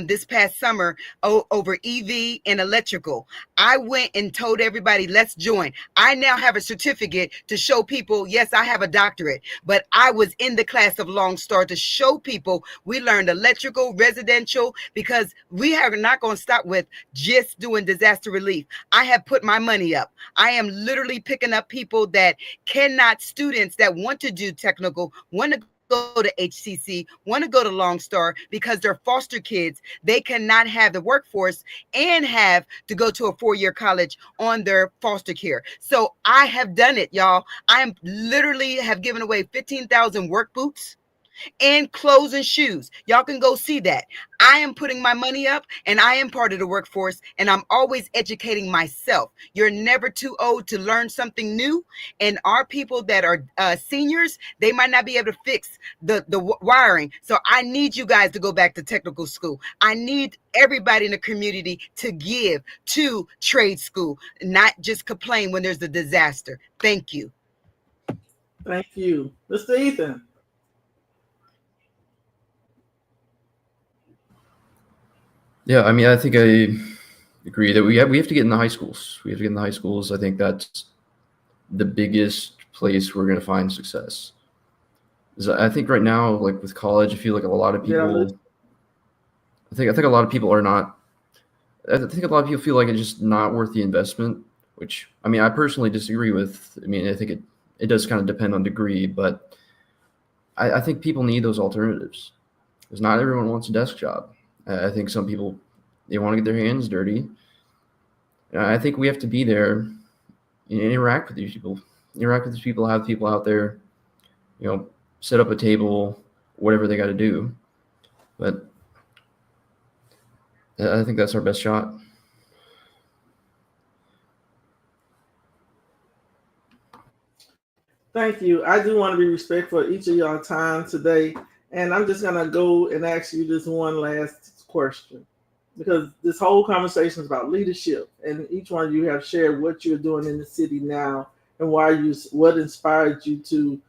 Speaker 4: this past summer over EV and electrical. I went and told everybody, let's join. I now have a certificate to show people, yes, I have a doctorate, but I was in the class of Long Star to show people we learned electrical, residential, because we are not going to stop with just doing disaster relief. I have put my money up. I am literally picking up people that cannot, students that want to do technical, want to go to HCC, want to go to Long Star because they're foster kids. They cannot have the workforce and have to go to a 4-year college on their foster care. So I have done it, y'all. I am literally have given away 15,000 work boots and clothes and shoes. Y'all can go see that. I am putting my money up and I am part of the workforce, and I'm always educating myself. You're never too old to learn something new. And our people that are seniors, they might not be able to fix the wiring. So I need you guys to go back to technical school. I need everybody in the community to give to trade school, not just complain when there's a disaster. Thank you.
Speaker 1: Thank you. Mr. Ethan.
Speaker 5: Yeah, I mean, I think I agree that we have to get in the high schools. We have to get in the high schools. I think that's the biggest place we're going to find success. I think right now, like with college, I feel like a lot of people. I think a lot of people are not. I think a lot of people feel like it's just not worth the investment. Which, I mean, I personally disagree with. I mean, I think it does kind of depend on degree, but I think people need those alternatives because not everyone wants a desk job. I think some people, they want to get their hands dirty. And I think we have to be there and interact with these people. Have people out there, set up a table, whatever they got to do. But I think that's our best shot.
Speaker 1: Thank you. I do want to be respectful of each of y'all time today. And I'm just going to go and ask you this one last question, because this whole conversation is about leadership, and each one of you have shared what you're doing in the city now and what inspired you to,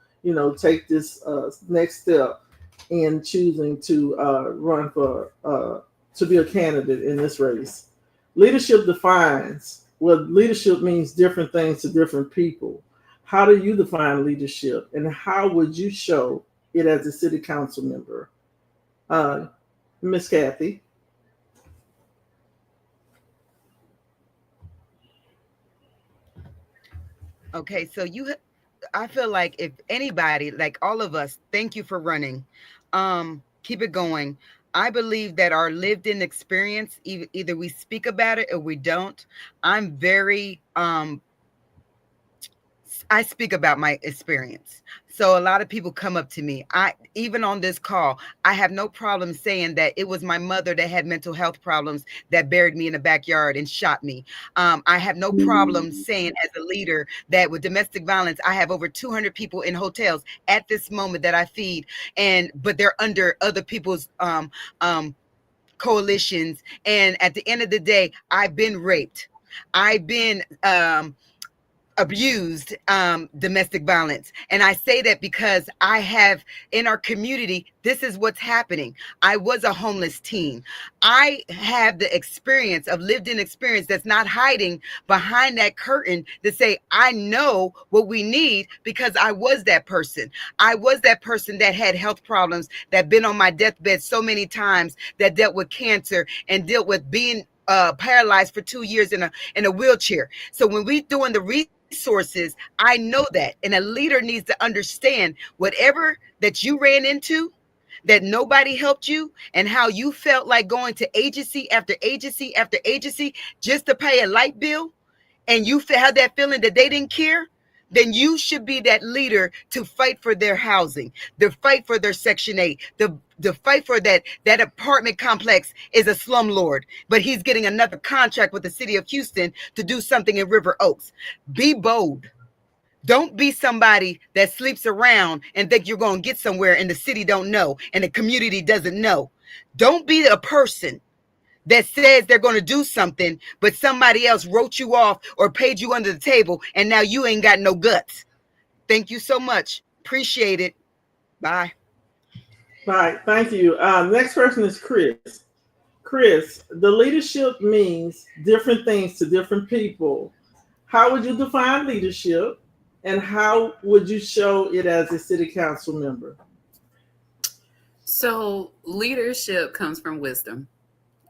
Speaker 1: take this next step in choosing to run for, to be a candidate in this race. Leadership means different things to different people. How do you define leadership, and how would you show it as a city council member? Miss Kathy.
Speaker 4: Okay, so I feel like if anybody, like all of us, thank you for running. Keep it going. I believe that our lived in experience, either we speak about it or we don't. I'm very I speak about my experience. So a lot of people come up to me. Even on this call, I have no problem saying that it was my mother that had mental health problems that buried me in the backyard and shot me. I have no problem saying as a leader that with domestic violence, I have over 200 people in hotels at this moment that I feed, but they're under other people's coalitions. And at the end of the day, I've been raped. I've been abused, domestic violence. And I say that because I have in our community, this is what's happening. I was a homeless teen. I have the experience of lived in experience that's not hiding behind that curtain to say, I know what we need because I was that person. I was that person that had health problems, that been on my deathbed so many times, that dealt with cancer and dealt with being paralyzed for 2 years in a wheelchair. So when we doing the resources, I know that. And a leader needs to understand whatever that you ran into, that nobody helped you, and how you felt like going to agency after agency after agency just to pay a light bill, and you had that feeling that they didn't care, then you should be that leader to fight for their housing, to fight for their Section 8, the fight for that apartment complex is a slumlord, but he's getting another contract with the city of Houston to do something in River Oaks. Be bold. Don't be somebody that sleeps around and think you're going to get somewhere and the city don't know and the community doesn't know. Don't be a person that says they're going to do something, but somebody else wrote you off or paid you under the table, and now you ain't got no guts. Thank you so much. Appreciate it. Bye.
Speaker 1: Bye. Thank you. Next person is Cris. Cris, the leadership means different things to different people. How would you define leadership, and how would you show it as a city council member?
Speaker 3: So leadership comes from wisdom.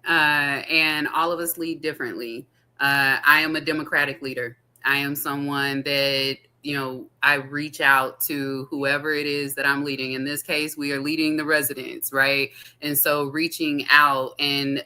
Speaker 3: And all of us lead differently. I am a democratic leader. I am someone that, I reach out to whoever it is that I'm leading. In this case, we are leading the residents, right? And so reaching out and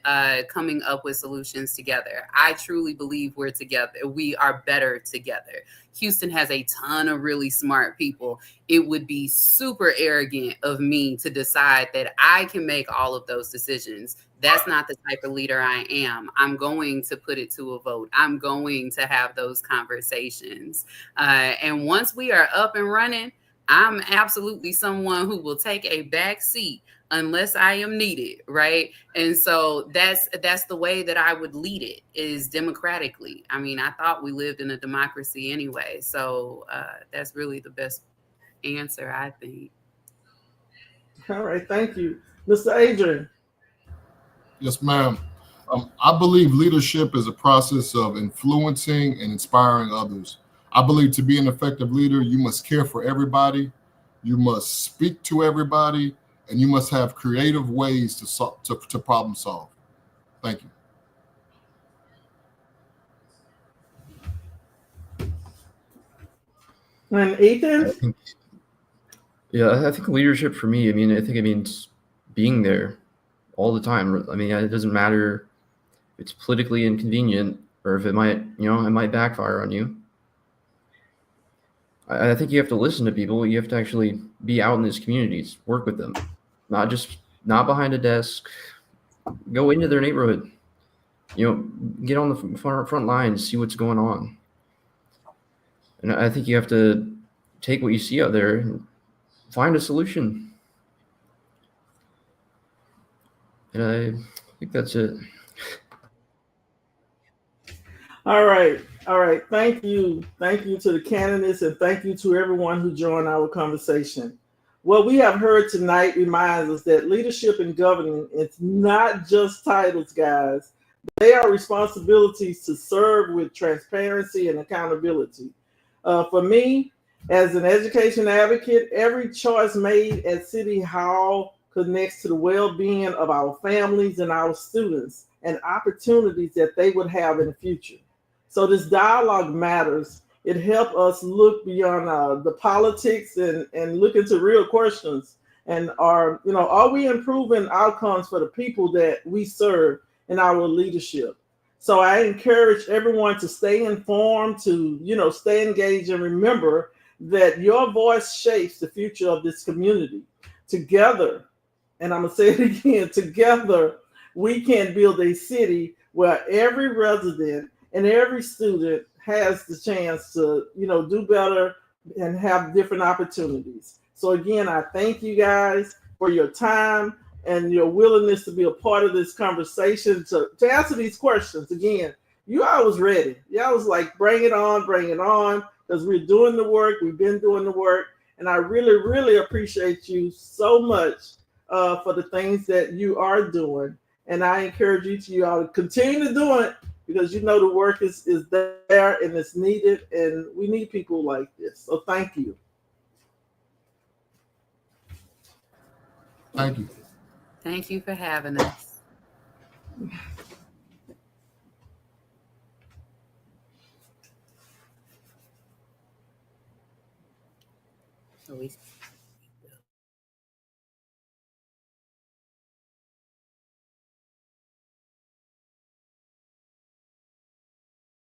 Speaker 3: coming up with solutions together. I truly believe we're together. We are better together. Houston has a ton of really smart people. It would be super arrogant of me to decide that I can make all of those decisions. That's not the type of leader I am. I'm going to put it to a vote. I'm going to have those conversations. And once we are up and running, I'm absolutely someone who will take a back seat unless I am needed, right? And so that's the way that I would lead it, is democratically. I mean, I thought we lived in a democracy anyway. So that's really the best answer, I think.
Speaker 1: All right, thank you. Mr. Adrian.
Speaker 2: Yes, ma'am. I believe leadership is a process of influencing and inspiring others. I believe to be an effective leader, you must care for everybody, you must speak to everybody, and you must have creative ways to problem solve. Thank you.
Speaker 1: And Ethan?
Speaker 5: I think leadership for me, I think it means being there all the time. I mean, it doesn't matter if it's politically inconvenient or if it might, it might backfire on you. I think you have to listen to people. You have to actually be out in these communities, work with them, not behind a desk. Go into their neighborhood. Get on the front lines, see what's going on. And I think you have to take what you see out there and find a solution. And I think that's it.
Speaker 1: All right. Thank you. Thank you to the candidates, and thank you to everyone who joined our conversation. What we have heard tonight reminds us that leadership and governing is not just titles, guys. They are responsibilities to serve with transparency and accountability. For me, as an education advocate, every choice made at City Hall connects to the well-being of our families and our students and opportunities that they would have in the future. So this dialogue matters It helped us look beyond the politics and look into real questions. And are we improving outcomes for the people that we serve in our leadership? So I encourage everyone to stay informed, to, stay engaged, and remember that your voice shapes the future of this community. Together, and I'm going to say it again, together, we can build a city where every resident and every student has the chance to, do better and have different opportunities. So again, I thank you guys for your time and your willingness to be a part of this conversation to answer these questions. Again, you all was ready. Y'all was like, bring it on, because we're doing the work. We've been doing the work. And I really, really appreciate you so much for the things that you are doing. And I encourage you all to continue to do it, because the work is there and it's needed, and we need people like this. So thank you.
Speaker 2: Thank you.
Speaker 3: Thank you for having us.